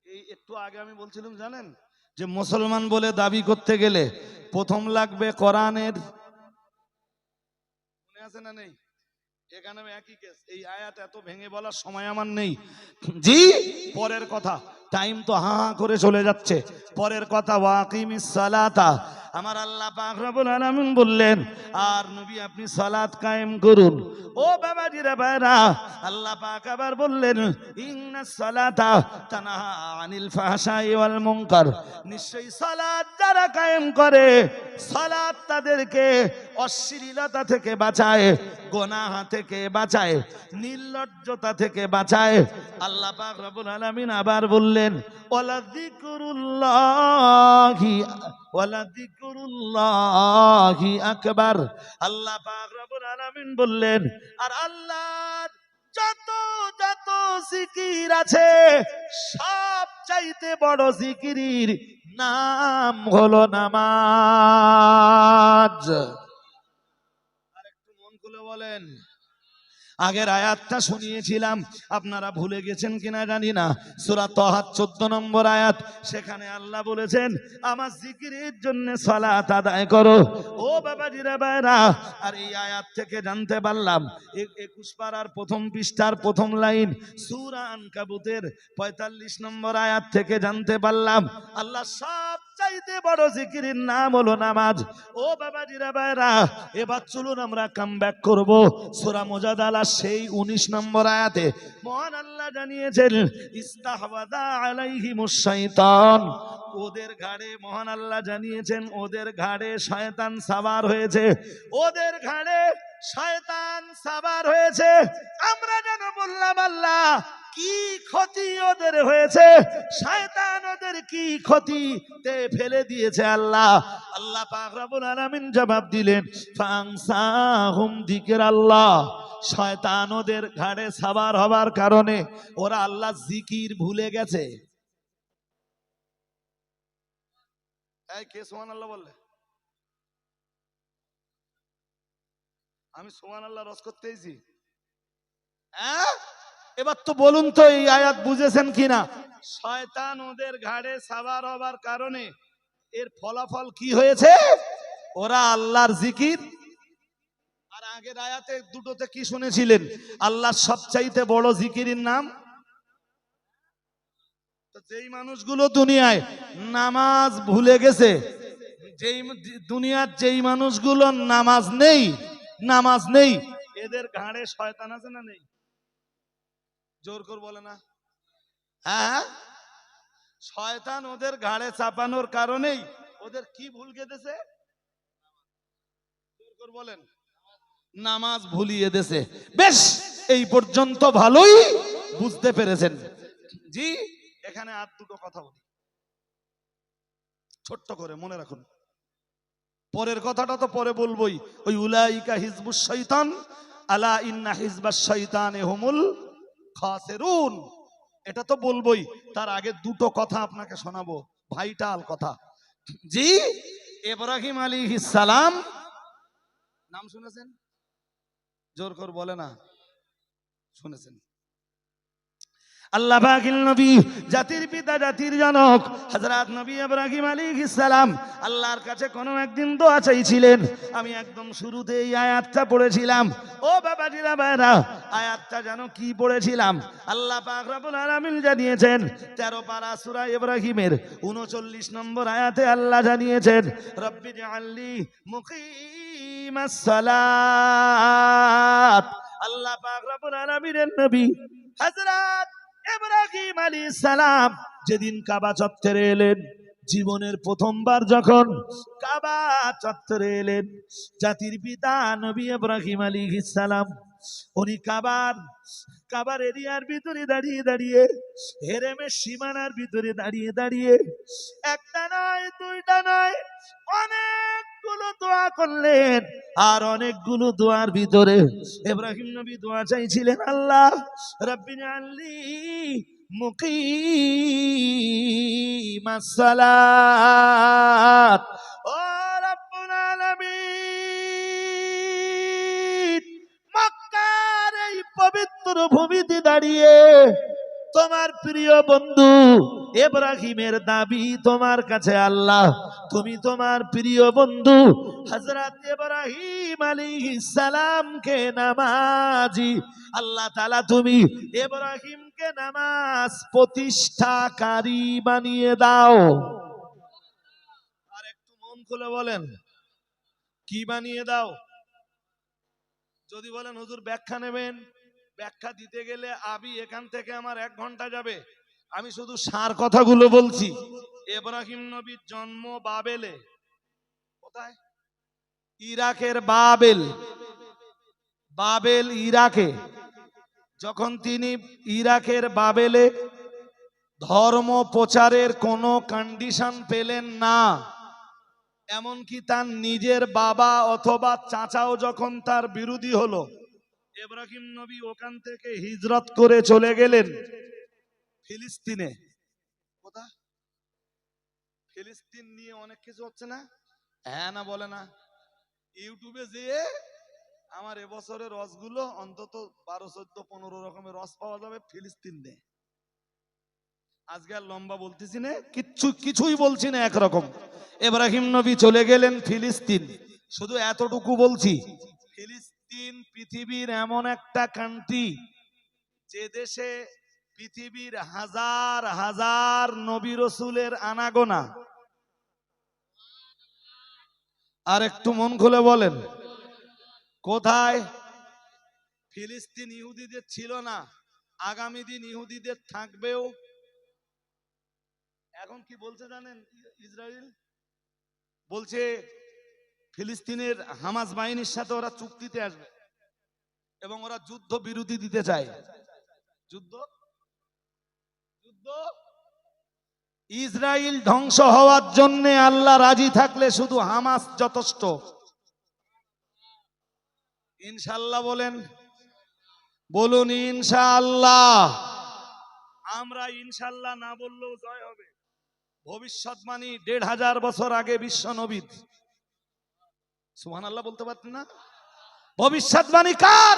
এই একটু আগে আমি বলছিলাম জানেন, যে মুসলমান বলে দাবি করতে গেলে প্রথম লাগবে কোরআনের, মনে আছে না নেই? এখানে একই কেস। এই আয়াত এত ভেঙে বলার সময় আমার নেই। জি, পরের কথা, টাইম তো হা হা করে চলে যাচ্ছে। পরের কথা ওয়াকিমিস সালাতা, আমার আল্লাহ পাক রব্বুল আলামিন বললেন আর নবী আপনি সালাত কায়েম করুন। ও বাবাজিরা ভাইরা, আল্লাহ পাক আবার বললেন ইন্নাস সালাতা তানহা আনিল ফাহশাই ওয়াল মুনকার, নিশ্চয়ই সালাত যারা কায়েম করে, সালাত তাদেরকে অশ্লীলতা থেকে বাঁচায়, গুনাহ থেকে বাঁচায়, নির্লজ্জতা থেকে বাঁচায়। আল্লাহ পাক রব্বুল আলামিন আবার বললেন ওয়ালাযিকরুল্লাহি আকবার। আল্লাহ পাক রব্বুল আলামিন বললেন আর আল্লাহর যত যত জিকির আছে সব চাইতে বড় জিকিরের নাম হলো নামাজ। আর একটু মন খুলে বলেন। আগের আয়াতটা শুনিয়েছিলাম, আপনারা ভুলে গেছেন কিনা জানি না। সূরা তাহা 14 নম্বর আয়াত, সেখানে আল্লাহ বলেছেন আমার জিকিরের জন্য সালাত আদায় করো। ও বাবাজিরা ভাইরা, আর এই আয়াত থেকে জানতে পারলাম 21 পারার প্রথম পৃষ্ঠার প্রথম লাইন সূরা আনকাবুতের 45 নম্বর আয়াত থেকে জানতে পারলাম আল্লাহ সব চাইতে বড় জিকিরের নাম হলো নামাজ। ও বাবাজিরা ভাইরা, এবার চলুন আমরা কামব্যাক করব সূরা মুজাদালা সেই 19 নম্বর আয়াতে। মহান আল্লাহ জানিয়েছেন ইস্তাহওয়াযা আলাইহিমুশ শাইতান, ওদের ঘাড়ে, মহান আল্লাহ জানিয়েছেন ওদের ঘাড়ে শয়তান সাওয়ার হয়েছে, ওদের ঘাড়ে শয়তান সাওয়ার হয়েছে। আমরা যেন বললাম আল্লাহ কি ক্ষতি ওদের হয়েছে, শয়তান ওদের কি ক্ষতিতে ফেলে দিয়েছে আল্লাহ। আল্লাহ পাক রব্বুল আলামিন জবাব দিলেন ফাংসাহুম যিকরাল্লাহ, শয়তান ওদের ঘাড়ে সাওয়ার হবার কারণে ওরা আল্লাহ জিকির ভুলে গেছে। এই কে সুবহানাল্লাহ বললে? আমি সুবহানাল্লাহ রস করতেইছি। এবার তো বলুন তো এই আয়াত বুঝেছেন কিনা? শয়তান ওদের ঘাড়ে সাওয়ার হবার কারণে এর ফলাফল কি হয়েছে? ওরা আল্লাহর জিকির। আর আগের আয়াতে দুটোতে কি শুনেছিলেন? আল্লাহর সবচাইতে বড় জিকিরের নাম। তো যেই মানুষগুলো দুনিয়ায় নামাজ ভুলে গেছে, যেই দুনিয়ার যেই মানুষগুলো নামাজ নেই, এদের ঘাড়ে শয়তান আছে না নেই? জোর করে বলে না? হ্যাঁ, শয়তান ওদের ঘাড়ে চাপানোর কারণেই ওদের কি ভুল গেছে? জোর করে বলেন। নামাজ ভুলিয়ে দেছে। বেশ, এই পর্যন্ত ভালোই বুঝতে পেরেছেন। জি, এখানে আর দুটো কথা বলি, ছোট্ট করে মনে রাখুন। পরের কথাটা তো পরে বলবোই, ওই উলাইকা হিজবুশ শাইতান আলা ইন্না হিজবাশ শাইতানি হুমুল খাসিরুন, এটা তো বলবোই। তার আগে দুটো কথা আপনাকে শোনাবো, ভাইটাল কথা। জি, ইব্রাহিম আলাইহিস সালাম নাম শুনেছেন? জোর করে বলে না, শুনেছেন? আল্লাহ পাকের নবী, জাতির পিতা জাতির জনক হযরত নবী ইব্রাহিম আলাইহিস সালাম আল্লাহর কাছে কোনো একদিন দোয়া চাইছিলেন। আমি একদম শুরুতে এই আয়াতটা পড়েছিলাম। ও বাবাজিরা ভাইরা, আয়াতটা জানো কি পড়েছিলাম? আল্লাহ পাক রব্বুল আলামিন জানিয়েছেন 13 পারা সূরা ইব্রাহিমের 39 নম্বর আয়াতে আল্লাহ জানিয়েছেন, রব্বি জাআলনি মুকিমাস সালাত। আল্লাহ পাক রব্বুল আলামিনের নবী হযরত ইব্রাহিম আলাইহিস সালাম যেদিন কাবা চত্বরে এলেন, জীবনের প্রথমবার যখন কাবা চত্বরে এলেন, জাতির পিতা নবী ইব্রাহিম আলাইহিস সালাম উনি কাবার এরিয়ার ভিতরে দাঁড়িয়ে দাঁড়িয়ে, হেরেমের সীমানার ভিতরে দাঁড়িয়ে দাঁড়িয়ে একটা নয় দুইটা নয় অনেকগুলো দোয়া করলেন। আর অনেকগুলো দোয়ার ভিতরে ইব্রাহিম নবী দোয়া চাইছিলেন, আল্লাহ রাব্বি জাআলনি মুকিমাস সালাত। ও রাব্বুল আলামিন, মক্কার এই পবিত্র ভূমিতে দাঁড়িয়ে তোমার প্রিয় বন্ধু ইব্রাহিমের দাবি তোমার কাছে, আল্লাহ তুমি তোমার প্রিয় বন্ধু হযরত ইব্রাহিম আলাইহিস সালামকে নামাজি, আল্লাহ তাআলা তুমি ইব্রাহিমকে নামাজ প্রতিষ্ঠাকারী বানিয়ে দাও। আর একটু মন খুলে বলেন, কি বানিয়ে দাও? যদি বলেন হুজুর ব্যাখ্যা নেবেন, ব্যাখ্যা দিতে গেলে এখান থেকে আমার 1 ঘন্টা যাবে। আমি শুধু সার কথাগুলো বলছি। ইব্রাহিম নবীর জন্ম বাবেলে। কোথায়? ইরাকের বাবেল ইরাকে। যখন তিনি ইরাকের বাবেলে ধর্ম প্রচারের কোনো কন্ডিশন পেলেন না, এমনকি তার নিজের বাবা অথবা চাচাও যখন তার বিরোধী হলো, ইব্রাহিম নবী ওখান থেকে হিজরত করে চলে গেলেন ফিলিস্তিনে। কোথায়? ফিলিস্তিন নিয়ে অনেক কিছু হচ্ছে না? হ্যাঁ না বলে না? ইউটিউবে যেয়ে আমার এবছরের রসগুলো অন্তত 12, 14, 15 রকমের রস পাওয়া যাবে ফিলিস্তিন নিয়ে। আজকে আর লম্বা বলতেছি না, কিছুই বলছি না, একরকম। ইব্রাহিম নবী চলে গেলেন ফিলিস্তিন। শুধু এতটুকু বলছি, ফিলিস্তিন পৃথিবীর এমন একটা কান্ট্রি যে দেশে পৃথিবীর হাজার হাজার নবী রসুলের আনাগোনা। আর একটু মন খুলে বলেন, কোথায়? ফিলিস্তিন ইহুদিদের ছিল না, আগামী দিন ইহুদিদের থাকবেও। এখন কি বলছে জানেন? ইসরায়েল বলছে ফিলিস্তিনের হামাস বাহিনীর সাথে ওরা চুক্তিতে আসবে এবং ওরা যুদ্ধ বিরতি দিতে চায়। যুদ্ধ ইসরায়েল ধ্বংস হওয়ার জন্য আল্লাহ রাজি থাকলে শুধু হামাস যথেষ্ট। ইনশাআল্লাহ বলেন, বলুন ইনশাআল্লাহ। আমরা ইনশাআল্লাহ না বললেও জয় হবে। ভবিষ্যৎবাণী 1500 বছর আগে বিশ্ব নবী। সুবহানাল্লাহ বলতে পারতেন না? ভবিষ্যৎবাণী কার?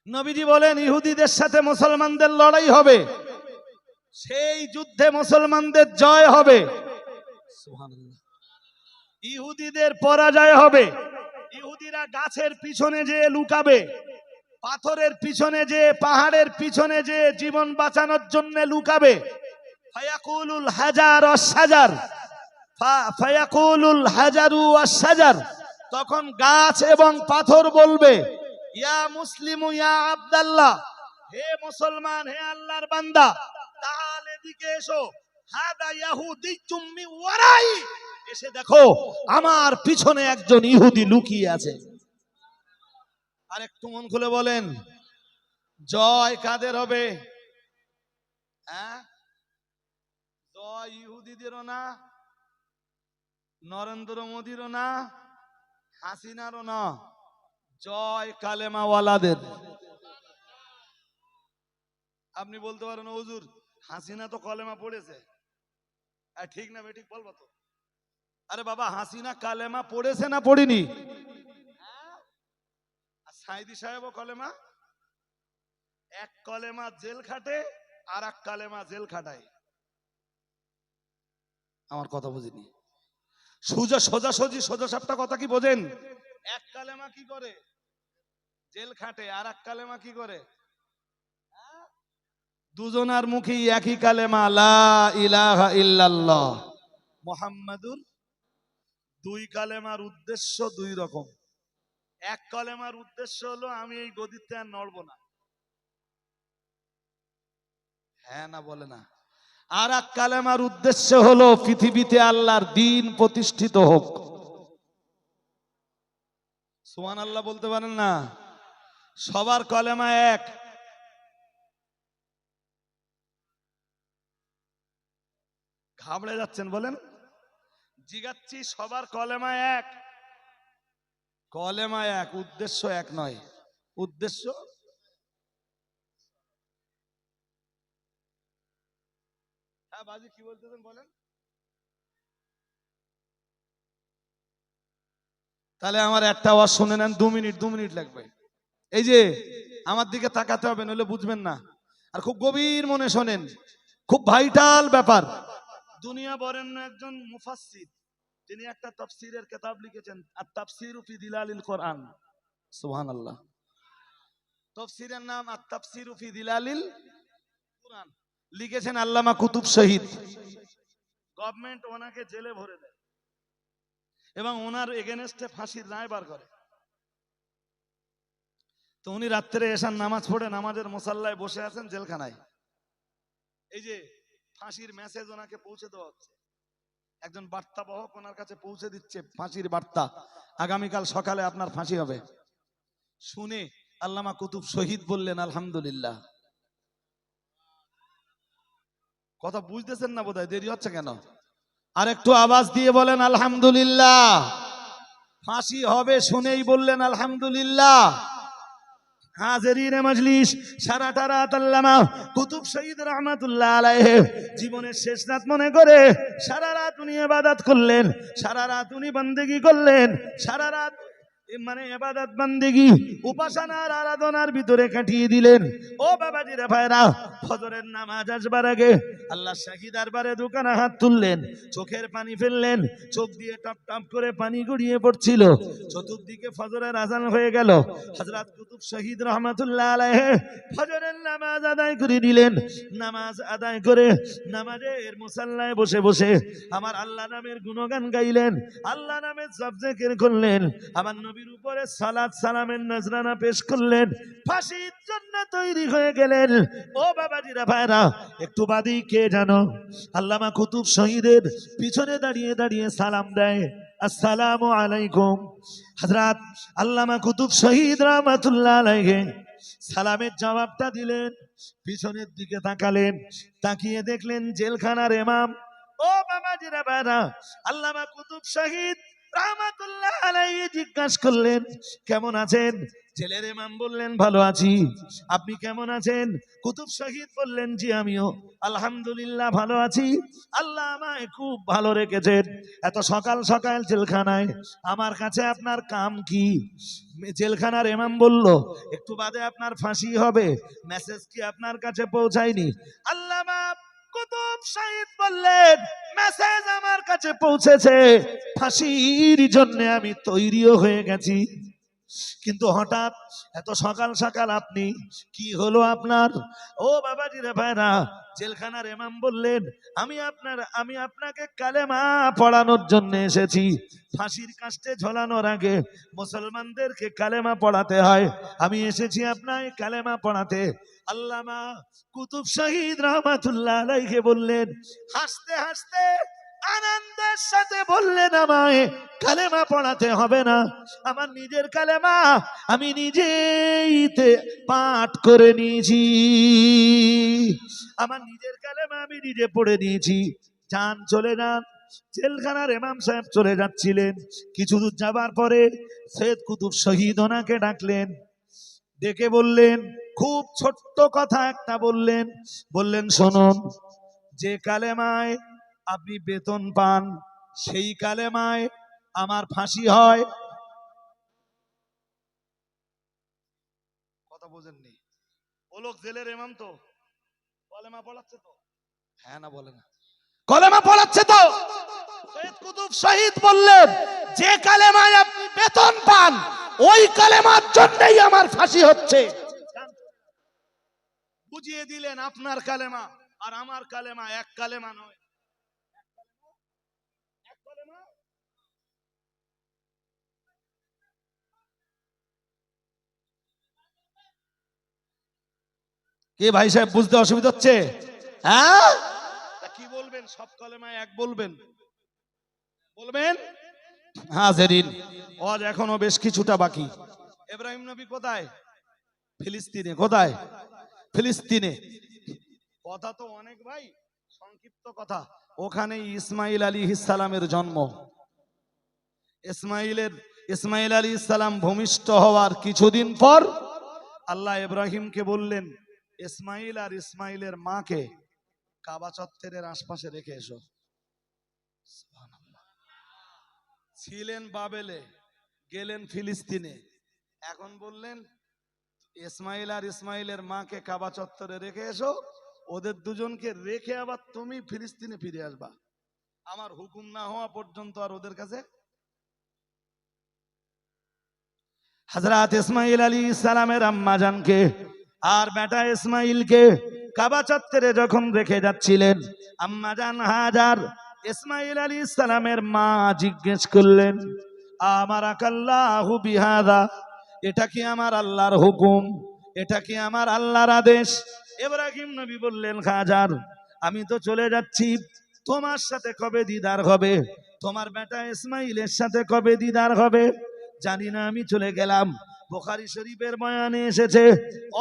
নবীজি বলেন ইহুদিদের সাথে মুসলমানদের লড়াই হবে, সেই যুদ্ধে মুসলমানদের জয় হবে। সুবহানাল্লাহ। ইহুদিদের পরাজয় হবে। ইহুদিরা গাছের পিছনে যে লুকাবে, পাথরের পিছনে যে, পাহাড়ের পিছনে যে জীবন বাঁচানোর জন্য লুকাবে। ফায়াকুলুল হাজার ওয়াস সাজার, ফায়াকুলুল হাজারু ওয়াস সাজার, তখন গাছ এবং পাথর বলবে ইয়া মুসলিমু ইয়া আব্দুল্লাহ, হে মুসলমান, হে আল্লাহর বান্দা, তাহলে এদিকে এসো। হাদা ইয়াহুদিয়্যুম মিন ওয়ারাই, এসে দেখো আমার পিছনে একজন ইহুদি লুকিয়ে আছে। আর একটু মন খুলে বলেন, জয় কাদের হবে? হ্যাঁ, জয় ইহুদিদেরও না, নরেন্দ্র মোদীরও না, হাসিনারও না, জয় কালেমাওয়ালাদের। আপনি বলতে পারেন হুজুর হাসিনা তো কলেমা পড়েছে, ঠিক না বেঠিক বলবো তো? আরে বাবা, হাসিনা কালেমা পড়েছে না পড়িনি? আর সাইদি সাহেবও কলেমা, এক কলেমা জেল খাটে আর এক কালেমা জেল খাটায়। আমার কথা বুঝিনি? সোজাসুজি সোজা সাপটা কথা কি বোঝেন? এক কালেমা কি করে জেল খাটে, আর এক কালেমা কি করে? দুজনার মুখে একই কালেমা, লা ইলাহা ইল্লাল্লাহ মুহাম্মাদুর। দুই কালেমার উদ্দেশ্য দুই রকম। এক কালেমার উদ্দেশ্য হলো আমি এই গদিতে আর নড়বো না, হ্যাঁ না বলে না। আর এক কালেমার উদ্দেশ্য হলো পৃথিবীতে আল্লাহর দ্বীন প্রতিষ্ঠিত হোক। সুবহানাল্লাহ বলতে পারেন না? সবার কলেমা এক। ঘাবড়ে যাচ্ছেন বলেন? জিগাচ্ছি, সবার কলেমা এক, কলেমা এক, উদ্দেশ্য এক নয়। উদ্দেশ্য হ্যাঁ বাজি কি বলতেছেন বলেন? তাহলে আমার একটা আওয়াজ শুনে নেন, 2 মিনিট লাগবে। এই যে আমার দিকে তাকাতে হবে, নইলে বুঝবেন না। আর খুব গভীর মনে শোনেন, খুব ভাইটাল ব্যাপার। দুনিয়া বরেণ্য একজন মুফাসসির, তিনি একটা তাফসীরের কিতাব লিখেছেন, আত-তাফসীরু ফি দিলালিল কোরআন। সুবহানাল্লাহ। তাফসীরের নাম আত-তাফসীরু ফি দিলালিল কোরআন, লিখেছেন আল্লামা কুতুব শহীদ। গভর্নমেন্ট ওনাকে জেলে ভরে দেয় এবং ওনার এগেনস্টে ফাঁসির রায় বার করে। তো উনি রাত্রে এশার নামাজ পড়ে নামাজের মুসাল্লায় বসে আছেন জেলখানায়। এই যে ফাঁসির মেসেজ ওনাকে পৌঁছে দেওয়া হচ্ছে, একজন বার্তাবহক ওনার কাছে পৌঁছে দিচ্ছে ফাঁসির বার্তা, আগামীকাল সকালে আপনার ফাঁসি হবে। শুনে আল্লামা কুতুব শহীদ বললেন আলহামদুলিল্লাহ। কথা বুঝতেছেন না বোধহয়, দেরি হচ্ছে কেন? আর একটু আওয়াজ দিয়ে বলেন আলহামদুলিল্লাহ। ফাঁসি হবে শুনেই বললেন আলহামদুলিল্লাহ। হাজিরিনে মজলিস, সারাটা রাত আল্লামা কুতুব শহীদ রহমাতুল্লাহ আলাইহি জীবনের শেষ রাত মনে করে সারা রাত উনি ইবাদত করলেন, সারা রাত উনি বন্দেগী করলেন, সারা রাত মানে ইবাদত বন্দেগী উপাসনার আরাধনার ভিতরে কাটিয়ে দিলেন। ও বাবাজিরা ভাইরা, ফজরের নামাজ আসবার আগে আল্লাহ শাহী দরবারে দুখানা হাত তুললেন, চোখের পানি ফেললেন, চোখ দিয়ে টপ টপ করে পানি গড়িয়ে পড়ছিল। চতুর্দিকে ফজরের আজান হয়ে গেল। হযরত কুতুব শহীদ রহমাতুল্লাহ আলাইহি ফজরের নামাজ আদায় করে দিলেন। নামাজ আদায় করে নামাজের মুসাল্লায় বসে বসে আমার আল্লাহ নামের গুণগান গাইলেন, আল্লাহ নামের জপ জিকির করলেন, আমার নবীর উপরে সালাত সালামের নজরানা পেশ করলেন, ফাঁসির জন্য তৈরি হয়ে গেলেন। ও বাবাজিরা ভাইরা, একটু বাদেই কে জানো আল্লামা কুতুব শহীদের পিছনে দাঁড়িয়ে দাঁড়িয়ে সালাম দেয়, আসসালামু আলাইকুম। হযরত আল্লামা কুতুব শহীদ রহমাতুল্লাহ আলাইহি সালামের জবাবটা দিলেন, পিছনের দিকে তাকালেন, তাকিয়ে দেখলেন জেলখানার ইমাম। ও বাবাজিরা ভাইরা, আল্লামা কুতুব শহীদ রহমাতুল্লাহ আলাইহি জিজ্ঞাসা করলেন, কেমন আছেন? জেলের ইমাম বললেন, ভালো আছি। আপনি কেমন আছেন? কুতুব শহীদ বললেন, জি আমিও আলহামদুলিল্লাহ ভালো আছি, আল্লাহ আমায় খুব ভালো রেখেছেন। এত সকাল সকাল জেলখানায়, আমার কাছে আপনার কাম কি? জেলখানার ইমাম বলল, একটু বাদে আপনার ফাঁসি হবে, মেসেজ কি আপনার কাছে পৌঁছায়নি? আল্লামা কুতুব শহীদ বললেন, মেসেজ আমার কাছে পৌঁছেছে, ফাঁসির জন্য আমি তৈরিও হয়ে গেছি। কিন্তু হঠাৎ এত সকাল সকাল আপনি, কি হলো আপনার? ও বাবাজিরা ভাইরা, জেলখানার ইমাম বললেন, আমি আপনাকে কালেমা পড়ানোর জন্য এসেছি। ফাঁসির কাস্টে ঝোলানোর আগে মুসলমানদেরকে কালেমা পড়াতে হয়, আমি এসেছি আপনাকে কালেমা পড়াতে। আল্লামা কুতুব শহীদ রহমাতুল্লাহ আলাইহি বললেন, হাসতে হাসতে আনন্দের সাথে বললেন, আমায় কালেমা পড়াতে হবে না, আমার নিজের কালেমা আমি নিজেই পাঠ করে নিয়েছি, আমার নিজের কালেমা আমি নিজে পড়ে নিয়েছি। যান, চলে যান। জেলখানার ইমাম সাহেব চলে যাচ্ছিলেন। কিছু দূর যাবার পরে সৈয়দ কুতুব শহীদ ওনাকে ডাকলেন, ডেকে বললেন, খুব ছোট্ট কথা একটা বললেন, শুনুন, যে কালেমায় আপনি বেতন পান, সেই কালেমায় আমার ফাঁসি হয়। কথা বোঝেননি? ও লোক জেলের ইমাম তো, কলেমা পড়াচ্ছে তো, হ্যাঁ না বলে না, কলেমা পড়াচ্ছে তো। সৈয়দ কুতুব শহীদ বললেন, যে কালেমায় আপনি বেতন পান ওই কালেমার জন্যই আমার ফাঁসি হচ্ছে। বুঝিয়ে দিলেন আপনার কালেমা আর আমার কালেমা এক কালেমা নয়। এক কালেমা। কে ভাই সাহেব বুঝতে অসুবিধা হচ্ছে? হ্যাঁ, তা কি বলবেন? সব কালেমায় এক বলবেন? বলবেন? হাজেরিন, আজ এখনো বেশ কিছুটা বাকি। ইব্রাহিম নবী কোথায়? ফিলিস্তিনে। কোথায়? ফিলিস্তিনে। কথা তো অনেক ভাই, সংক্ষিপ্ত কথা। ওখানে ইসমাইল আলাইহিস সালামের জন্ম। ইসমাইল আলাইহিস সালাম ভূমিষ্ঠ হওয়ার কিছুদিন পর আল্লাহ ইব্রাহিমকে বললেন, ইসমাইল আর ইসমাইলের মাকে কাবা চত্বরের আশপাশে রেখে এসো। ছিলেন বাবেলে, গেলেন ফিলিস্তিনে, এখন বললেন ইসমাইল আর ইসমাইলের মাকে কাবা চত্বরে রেখে এসো। ওদের দুজনকে রেখে আবার তুমি ফিলিস্তিনে ফিরে আসবা, আমার হুকুম না হওয়া পর্যন্ত। আর ওদের কাছে হযরত ইসমাইল আলাইহিস সালামের আম্মা জানকে আর বেটা ইসমাইলকে কাবা চত্বরে যখন রেখে যাচ্ছিলেন, আম্মা জান হাজার ইসমাইল আলাইহিস সালামের মা জিজ্ঞেস করলেন, আমারাকাল্লাহু বিহাদা, এটা কি আমার আল্লাহর হুকুম? এটা কি আমার আল্লাহর আদেশ? ইব্রাহিম নবী বললেন, হাজার আমি তো চলে যাচ্ছি, তোমার সাথে কবে দিদার হবে? তোমার বেটা ইসমাইলের সাথে কবে দিদার হবে জানি না, আমি চলে গেলাম। বুখারী শরীফের বয়ানে এসেছে,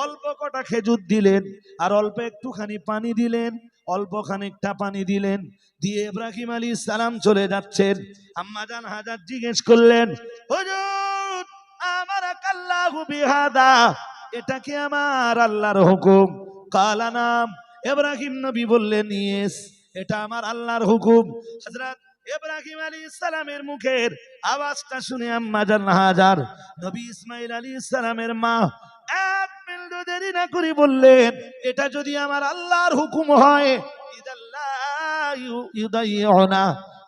অল্প কটা খেজুর দিলেন আর অল্প একটুখানি পানি দিলেন, অল্প খানিকটা পানি দিলেন, দিয়ে ইব্রাহিম আলাইহিস সালাম চলে যাচ্ছেন। আম্মা জান হাজার জিজ্ঞেস করলেন, হুজুর আমারাকাল্লাহু বিহাদা, এটা কি আমার আল্লাহর হুকুম? কালা নাম, ইব্রাহিম নবী বললেন, ইয়েস, এটা আমার আল্লাহর হুকুম। হযরত ইব্রাহিম আলাইহিস সালামের মুখের আওয়াজটা শুনে আম্মা জান হাজার নবী ইসমাইল আলাইহিস সালামের মা এক বিন্দু দেরি না করে বললেন, এটা যদি আমার আল্লাহর হুকুম হয়, ইদাল্লাহু ইউদাইউনা,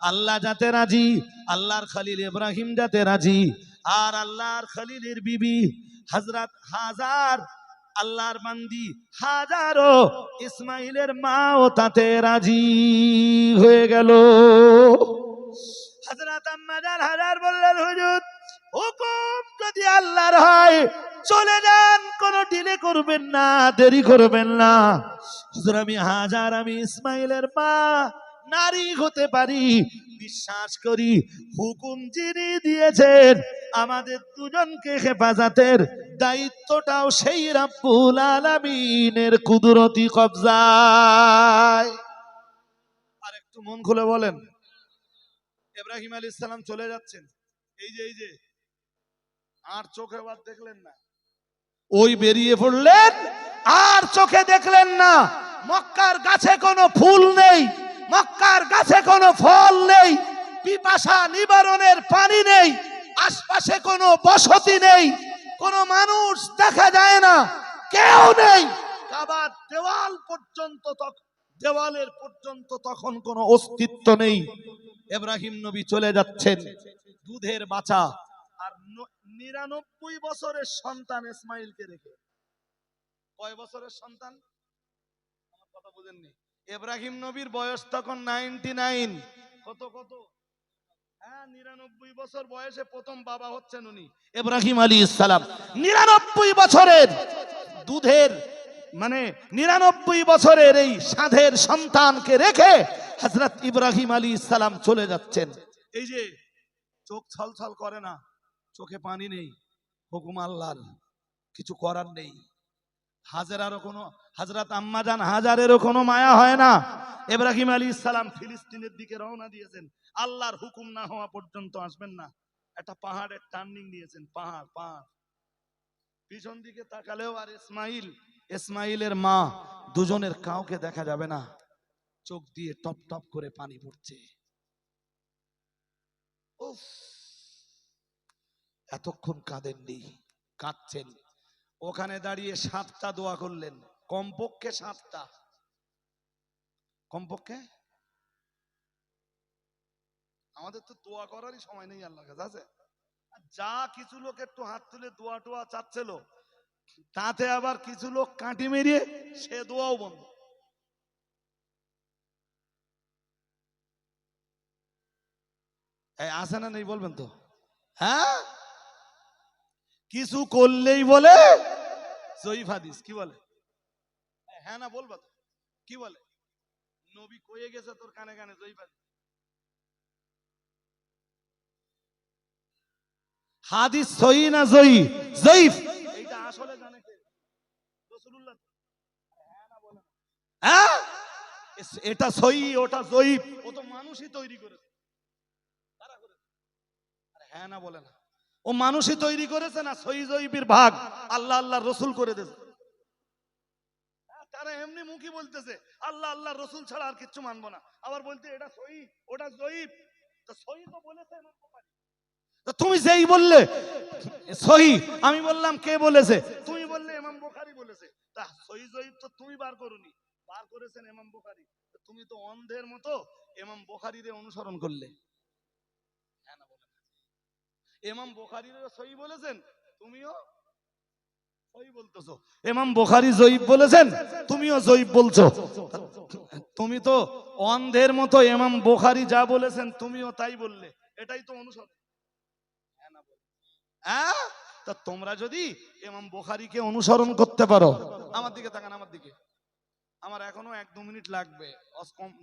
আল্লাহ যাতে রাজি, আল্লাহর খলিল ইব্রাহিম যাতে রাজি, আর আল্লাহর খলিলের বিবি হযরত হাজার, আল্লাহর বান্দি হাজারো ইসমাইলের মাও তাতে রাজি হয়ে গেল। হযরত আম্মা জান হাজার বললেন, হুজুর হুকুম যদি আল্লাহর হয় চলে যান, কোনো ডিলে করবেন না, দেরি করবেন না। হুজুর আমি হাজার, আমি ইসমাইলের মা, নারী হতে পারি, বিশ্বাস করি হুকুম যিনি দিয়েছেন আমাদের দুজনকে হেফাজতের দায়িত্বটাও সেই রাব্বুল আলামিনের কুদরতি কবজায়। আর একটু মন খুলে বলেন, ইব্রাহিম আলাইহিস সালাম চলে যাচ্ছেন, এই যে আর চোখে বাদ দেখলেন না, ওই বেরিয়ে পড়লেন, আর চোখে দেখলেন না। মক্কার গাছে কোনো ফুল নেই, মক্কার গাছে কোনো ফল নেই, পিপাসা নিবারণের পানি নেই, আশপাশে কোনো বসতি নেই, কোনো মানুষ দেখা যায় না, কেউ নেই। কাবার দেওয়াল পর্যন্ত, দেওয়ালের পর্যন্ত তখন কোনো অস্তিত্ব নেই। ইব্রাহিম নবী চলে যাচ্ছেন, দুধের বাচ্চা আর 99 বছরের সন্তান ইসমাইলকে রেখে। কয় বছরের সন্তান? আমার কথা বুঝেননি? ইব্রাহিম নবীর বয়স তখন 99। কত কত? হ্যাঁ, 99 বছর বয়সে প্রথম বাবা হচ্ছেন উনি, ইব্রাহিম আলাইহিস সালাম। 99 বছরের দুধের, মানে 99 বছরের এই সাধের সন্তানকে রেখে হযরত ইব্রাহিম আলাইহিস সালাম চলে যাচ্ছেন। এই যে চোখ ছলছল করে না, চোখে পানি নেই, হুকুম আল্লাহর, কিছু করার নেই। হাজারেরও কোনো, হযরত আম্মা জান হাজারেরও কোনো মায়া হয় না। ইব্রাহিম আলাইহিস সালাম ফিলিস্তিনের দিকে রওনা দিয়েছেন, আল্লাহর হুকুম না হওয়া পর্যন্ত আসবেন না। একটা পাহাড়ের টার্নিং দিয়েছেন, পাহাড় পাহাড়, পিছন দিকে তাকালেও আর ইসমাইলের মা দুজনের কাউকে দেখা যাবে না, চোখ দিয়ে টপ টপ করে পানি পড়ছে। উফ, এতক্ষণ কাঁদেননি, কাঁদছেন। ওখানে দাঁড়িয়ে 7টা দোয়া করলেন, কমপক্ষে 7টা, কমপক্ষে। আমাদের তো দোয়া করারই সময় নেই আল্লাহর কাছে, আছে? যা কিছু লোক একটু হাত তুলে দোয়া টোয়া চাচ্ছিল, তাতে আবার কিছু লোক কাঁটি মেরিয়ে সে দোয়াও বন্ধ। আসে না নেই বলবেন তো? হ্যাঁ, কিছু করলেই বলে জয়ীফ হাদিস, কি বলে? হ্যাঁ না বলবা তো, কি বলে? নবী কয়ে গেছে তোর কানে কানে জয়ীফ হাদিস। হাদিস সহি না জয়ী? জয়ীফ। এইটা আসলে জানে কে? রাসূলুল্লাহ। হ্যাঁ, এটা সহি, ওটা জয়ীফ, ও তো মানুষই তৈরি করেছে। কারা করেছে? হ্যাঁ না বলে না। ও মানুষই তৈরি করেছে না, সহি জয়ীফের ভাগ আল্লাহ আল্লাহ রসুল করে দিয়েছে। তারা এমনি মুখী বলতেছে আল্লাহ আল্লাহ রসুল ছাড়া আর কিচ্ছু মানবো না, আবার বলতে এটা সহি ওটা জয়ীফ। তো সহি তো বলেছে ইমাম বুখারী। তো তুমি যেই বললে সহি, আমি বললাম কে বলেছে, তুমি বললে ইমাম বুখারী বলেছে। তা সহি জয়ীফ তো তুমি বার করোনি, বার করেছেন ইমাম বুখারী। তুমি তো অন্ধের মতো ইমাম বুখারীরে অনুসরণ করলে। হ্যাঁ না বলে না। ইমাম বুখারীরে সহি বলেছেন, তুমিও সহি বলতেছো। ইমাম বুখারী জয়ীফ বলেছেন, তুমিও জয়ীফ বলছো। তুমি তো অন্ধের মতো ইমাম বুখারী যা বলেছেন তুমিও তাই বললে, এটাই তো অনুসরণ। হ্যাঁ, তা তোমরা যদি ইমাম বুখারীকে অনুসরণ করতে পারো, আমার দিকে তাকান, আমার দিকে, আমার এখনো 1-2 মিনিট লাগবে,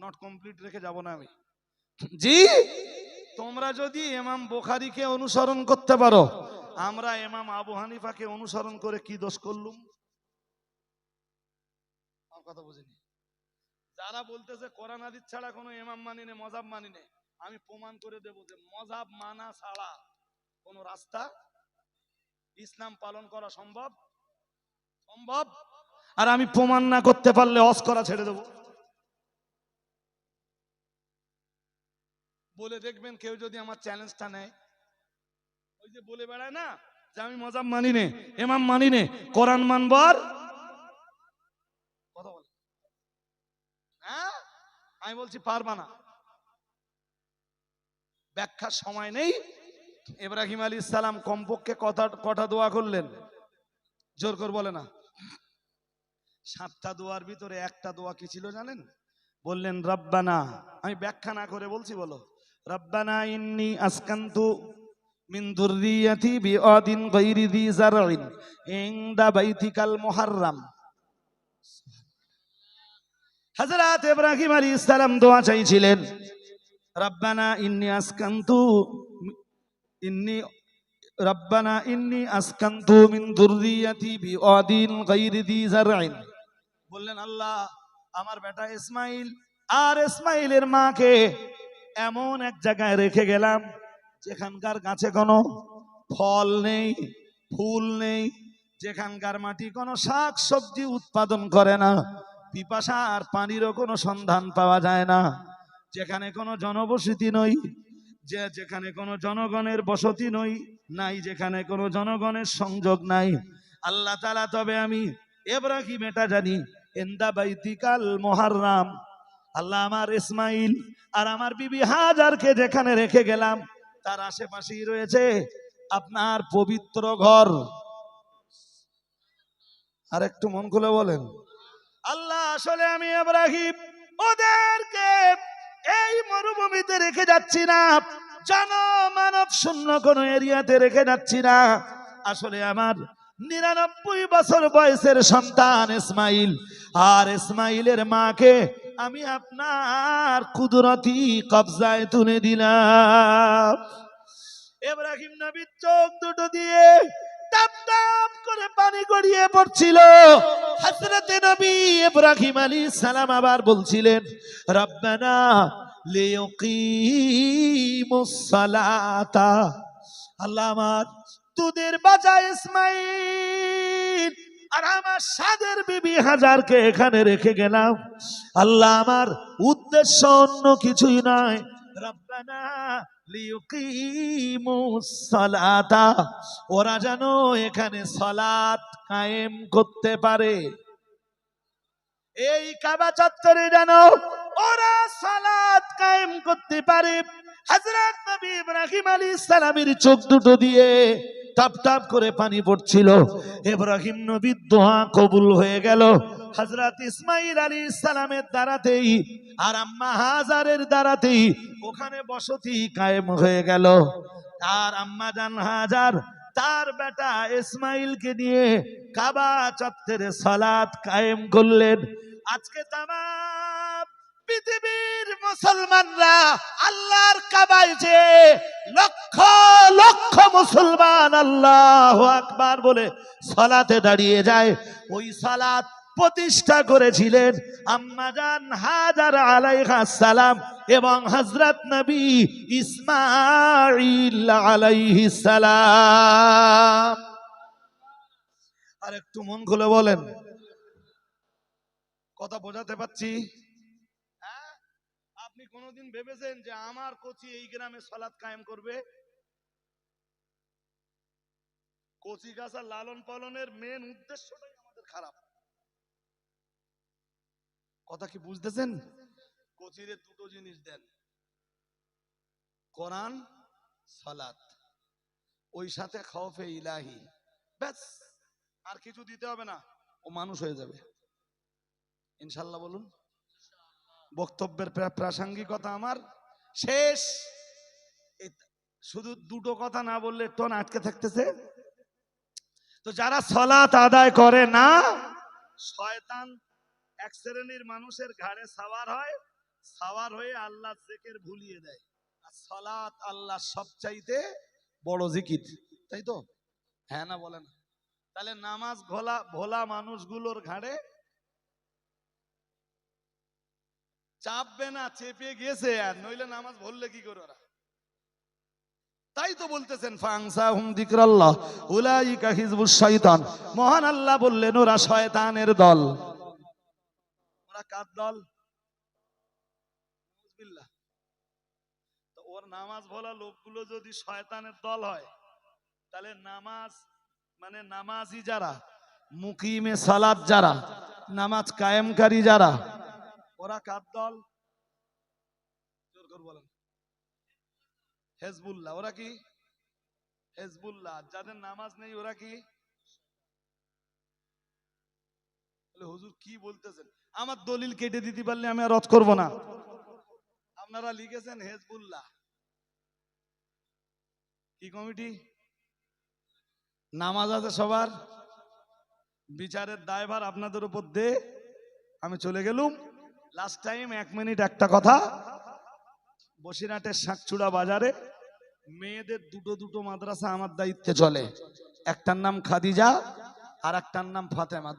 নট কমপ্লিট রেখে যাব না আমি। জি, তোমরা যদি ইমাম বুখারীকে অনুসরণ করতে পারো, আমরা ইমাম আবু হানিফাকে অনুসরণ করে কি দোষ করলুম? আমার কথা বুঝিনি। যারা বলতেছে কোরআন হাদিস ছাড়া কোনো ইমাম মানি না, মজাব মানি না, আমি প্রমাণ করে দেব যে মজাব মানা ছাড়া কোন রাস্তা ইসলাম পালন করা সম্ভব সম্ভব। আর আমি প্রমাণ না করতে পারলে হজ করা ছেড়ে দেব। বলে দেখবেন কেউ যদি আমার চ্যালেঞ্জটা নেয়, ওই যে বলে বেড়ায় না যে আমি মজাব মানি নে, ইমাম মানি নে, কোরআন মানবার কথা বলে। হ্যাঁ, আমি বলছি পারবা না, ব্যাখ্যার সময় নেই। ইব্রাহিম আলাইহিস সালাম কমপক্ষে কটা দোয়া করলেন? জোর করে বলে না। 7টা দোয়ার ভিতরে একটা দোয়া কি ছিল জানেন? বললেন রব্বানা, আমি ব্যাখ্যা না করে বলছি, বলো, রব্বানা ইন্নী আসকানতু মিন যুররিয়াতি বিআদিন গায়রি যী যারইন ইনদা বাইতিকাল মুহাররাম। হযরত ইব্রাহিম আলাইহিস সালাম দোয়া চাইছিলেন, রব্বানা ইন্নী আসকানতু ইন্নী রব্বানা ইন্নী আসকানতু মিন যুররিয়াতি বিআদিন গায়রি যী যারইন। বললেন আল্লাহ, আমার বেটা ইসমাইল আর ইসমাইলের মাকে এমন এক জায়গায় রেখে গেলাম যেখানকার গাছে কোনো ফল নেই, ফুল নেই, যেখানকার মাটি কোনো শাক সবজি উৎপাদন করে না, পিপাসা আর পানিরও কোনো সন্ধান পাওয়া যায় না, যেখানে কোনো জনবসতি নই, যেখানে কোনো জনগণের বসতি নই নাই, যেখানে কোনো জনগণের সংযোগ নাই। আল্লাহ তাআলা, তবে আমি ইব্রাহিম এটা জানি, ইনদা বাইতিকাল মুহাররাম, আল্লাহ আমার ইসমাইল আর আমার বিবি হাজারকে যেখানে রেখে গেলাম তার আশেপাশেই রয়েছে আপনার পবিত্র ঘর। আর একটু মন খুলে বলেন, আল্লাহ আসলে আমি ইব্রাহিম ওদেরকে এই মরুভূমিতে রেখে যাচ্ছি না, জনমানব শূন্য কোন এরিয়াতে রেখে যাচ্ছি না। আসলে আমার 99 বছর বয়সের সন্তান ইসমাইল আর ইসমাইলের মাকে আমি আপনার কুদরতি কবজায় তুলে দিলাম। ইব্রাহিম নবীর চোখ দুটো দিয়ে টাপ টাপ করে পানি গড়িয়ে পড়ছিল। হযরতে নবী ইব্রাহিম আলাইহিস সালাম আবার বলছিলেন, রব্বানা লিয়ুকিমুস সালাতা, আল্লাহ আমার দুধের বাচ্চা ইসমাইল আর আমার সাদের বিবি হাজারকে এখানে রেখে গেলাম। আল্লাহ আমার উদ্দেশ্য অন্য কিছুই নয়, রব্বানা লিয়ুকিমুস সালাতা, ওরা যেন এখানে সালাত কায়েম করতে পারে। এই কাবা চত্বরে যেন ওরা সালাত কায়েম করতে পারে। হযরত নবী ইব্রাহিম আলাইহিস সালামের চোখ দুটো দিয়ে টপ টপ করে পানি পড়ছিল। ইব্রাহিম নবীর দোয়া কবুল হয়ে গেল হযরত ইসমাঈল আলাইহিস সালামের দ্বারাতেই, আর আম্মা হাজারের দ্বারাতেই ওখানে বসতি কায়েম হয়ে গেল। আর আম্মা জান হাজার তার বেটা ইসমাইলকে নিয়ে কাবা চত্বরে সালাত কায়েম করলেন। আজকে তামাম পৃথিবীর মুসলমানরা আল্লাহর কাবায় যে লক্ষ লক্ষ মুসলমান আল্লাহু আকবার বলে সালাতে দাঁড়িয়ে যায়, ওই সালাত প্রতিষ্ঠা করেছিলেন আম্মাজান হাজার আলাইহিস সালাম এবং হযরত নবী ইসমাঈল আলাইহিস সালাম। আর একটু মন খুলে বলেন, কথা বোঝাতে পারছি? হ্যাঁ? আপনি কোনোদিন ভেবেছেন যে আমার কোচি এই গ্রামে সালাত কায়েম করবে? কচি গাছা লালন পালনের মেন উদ্দেশ্যটাই আমাদের খারাপ। কথা কি বুঝতেছেন? কচিরে দুটো জিনিস দেন, কোরআন, সালাত, ওই সাথে খাউফে ইলাহি, ব্যাস, আর কিছু দিতে হবে না, ও মানুষ হয়ে যাবে ইনশাল্লাহ। বলুন। বক্তব্যের প্রাসঙ্গিকতা আমার শেষ। শুধু দুটো কথা না বললে টোন আটকে থাকতেছে। তো যারা সালাত আদায় করে না, শয়তান এক শ্রেণীর মানুষের ঘাড়ে সাওয়ার হয়, সাওয়ার হয়ে আল্লাহ জিকির ভুলিয়ে দেয়। আর সালাত আল্লাহ সবচাইতে বড় জিকির, তাই তো? হ্যাঁ না বলেন? তাহলে নামাজ ভোলা মানুষগুলোর ঘাড়ে চাপবে না, চেপে গেছে, আর নইলে নামাজ ভুললে কি করে ওরা? তাই তো বলতেছেন ফাংসাহুম যিকরাল্লাহ উলাইকা হিজবুশ শাইতান, মহান আল্লাহ বললেন ওরা শয়তানের দল। ওরা কার দল? বিসমিল্লাহ। তো ওর নামাজ ভোলা লোকগুলো যদি শয়তানের দল হয়, তাহলে নামাজ মানে নামাজি যারা, মুকিমে সালাত যারা, নামাজ কায়েমকারী যারা, ওরা কার দল? জোর করে বলেন। হেজবুল্লাহ। ওরা কি? হেজবুল্লাহ। যাদের নামাজ নেই ওরা কি? হুজুর কি বলতেছেন? আমার দলিল কেটে দিতে পারলে আমি আর রদ করব না। আপনারা লিখেছেন হেজবুল্লাহ। কি কমিটি? নামাজ আছে সবার, বিচারের দায়ভার আপনাদের উপর দে। আমি চলে গেলুম। লাস্ট টাইম 1 মিনিট একটা কথা। বসিরহাটের শাকচুড়া বাজারে মেয়েদের দুটো মাদ্রাসা আমার দায়িত্বে চলে। একটার নাম খাদিজা আর একটার নাম ফাতেমা।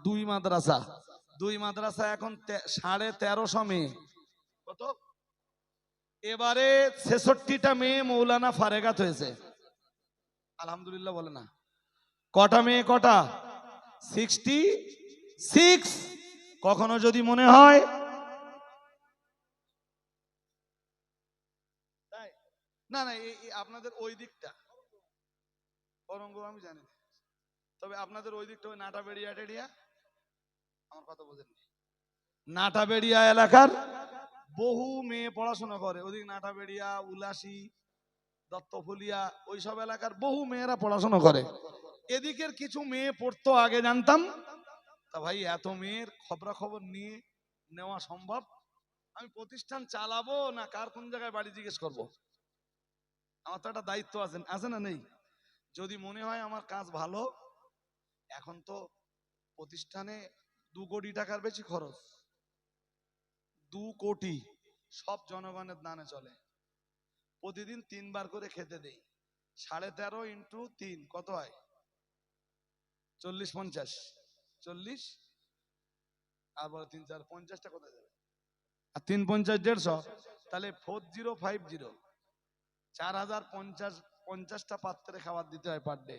দুই মাদ্রাসা এখন 1350 মেয়ে। কত? এবারে 66টা মেয়ে মৌলানা ফারেগাত হয়েছে, আলহামদুলিল্লাহ বলে না? কটা মেয়ে? কটা? 66। কখনো যদি মনে হয় না না, আপনাদের ওই দিকটা অরঙ্গ আমি জানি না, তবে আপনাদের ওই দিকটা ওই নাটাবেড়িয়া টেড়িয়া, আমার কথা বোঝেননি, নাটাবেড়িয়া এলাকার বহু মেয়ে পড়াশোনা করে। ওদিক নাটাবেড়িয়া, উলাসী, দত্তফুলিয়া, ওইসব এলাকার বহু মেয়েরা পড়াশোনা করে। এদিকের কিছু মেয়ে পড়তো আগে জানতাম। তা ভাই এত মেয়ের খবরাখবর নিয়ে নেওয়া সম্ভব? আমি প্রতিষ্ঠান চালাবো না কার কোন জায়গায় বাড়ি জিজ্ঞেস করব? আমার তো একটা দায়িত্ব আছে না নেই? যদি মনে হয় আমার কাজ ভালো, এখন তো প্রতিষ্ঠানে 2 কোটি টাকার বেশি খরচ। 2 কোটি সব জনগণের দানে চলে। প্রতিদিন 3 বার করে খেতে দেই। 13.5 ইন্টু 3 কত হয়? 40-50। 40 আর বলো 3 4 50টা কোথায় যাবে? আর 3 50 150, তাহলে 4050 4050টা পাত্রে খাবার দিতে হয় পার ডে।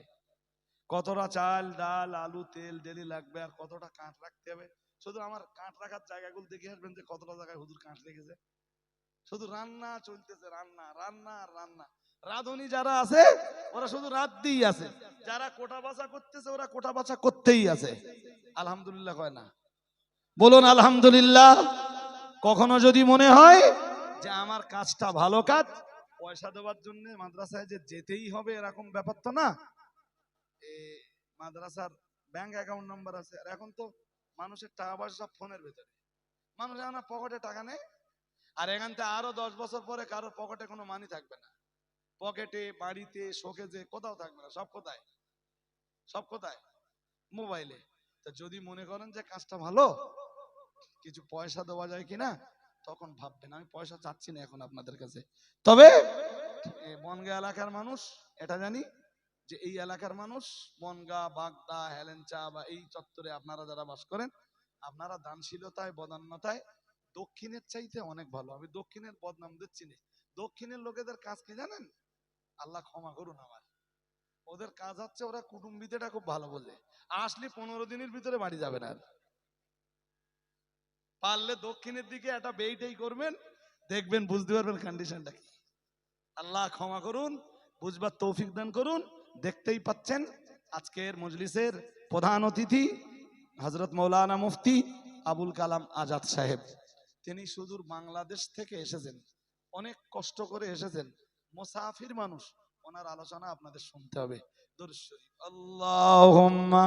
কতটা চাল ডাল আলু তেল ডেলি লাগবে, আর কতটা কাঠ রাখতে হবে। শুধু আমার কাঠ রাখার জায়গাগুলো দেখে আসবেন যে কতটা জায়গায় হুজুর কাঠ রেখেছে। শুধু রান্না চলতেছে, রান্না রান্না আর রান্না। রাঁধুনি যারা আছে ওরা শুধু রাত দিয়েই আছে, যারা কোটা বাছা করতেছে ওরা কোটা বাছা করতেই আছে। আলহামদুলিল্লাহ কয় না? বলুন আলহামদুলিল্লাহ। কখনো যদি মনে হয় যে আমার কাজটা ভালো কাজ, পয়সা দেওয়ার জন্য মাদ্রাসায় যে যেতেই হবে এরকম ব্যাপার তো না। মাদ্রাসার ব্যাংক অ্যাকাউন্ট নাম্বার আছে, আর এখন তো মানুষের টাকা পয়সা সব ফোনের ভেতরে, মানুষ এখন পকেটে টাকা নেই। আর এখান থেকে আরো 10 বছর পরে কারোর পকেটে কোনো মানি থাকবে না, পকেটে, বাড়িতে, শোকেজে, কোথাও থাকবে না। সব কোথায়? সব কোথায়? মোবাইলে। তো যদি মনে করেন যে কাজটা ভালো, কিছু পয়সা দেওয়া যায় কিনা, তখন ভাববেন। আমি পয়সা চাচ্ছি না এখন আপনাদের কাছে, তবে বনগা এলাকার মানুষ এটা জানি যে এই এলাকার মানুষ বনগা, বাগদা, হেলেঞ্চা বা এই চত্বরে আপনারা যারা বাস করেন, আপনারা দানশীলতায়, বদান্যতায় দক্ষিণের চাইতে অনেক ভালো। আমি দক্ষিণের বদনাম দিচ্ছি না। দক্ষিণের লোকেদের কাজ কি জানেন? আল্লাহ ক্ষমা করুন আমার, ওদের কাজ হচ্ছে ওরা কুটুম্বিতেটা খুব ভালো বোঝে। আসলে 15 দিনের ভিতরে বাড়ি যাবে না। পারলে দক্ষিণের দিকে একটা বেইটেই করবেন, দেখবেন বুঝতে পারবেন কন্ডিশনটা কি। আল্লাহ ক্ষমা করুন, বুঝবার তৌফিক দান করুন। দেখতেই পাচ্ছেন আজকের মজলিসের প্রধান অতিথি হযরত মাওলানা মুফতি আবুল কালাম আজাদ সাহেব। তিনি সুদূর বাংলাদেশ থেকে এসেছেন, অনেক কষ্ট করে এসেছেন, মুসাফির মানুষ। ওনার আলোচনা আপনাদের শুনতে হবে। দুরূদ শরীফ। আল্লাহুম্মা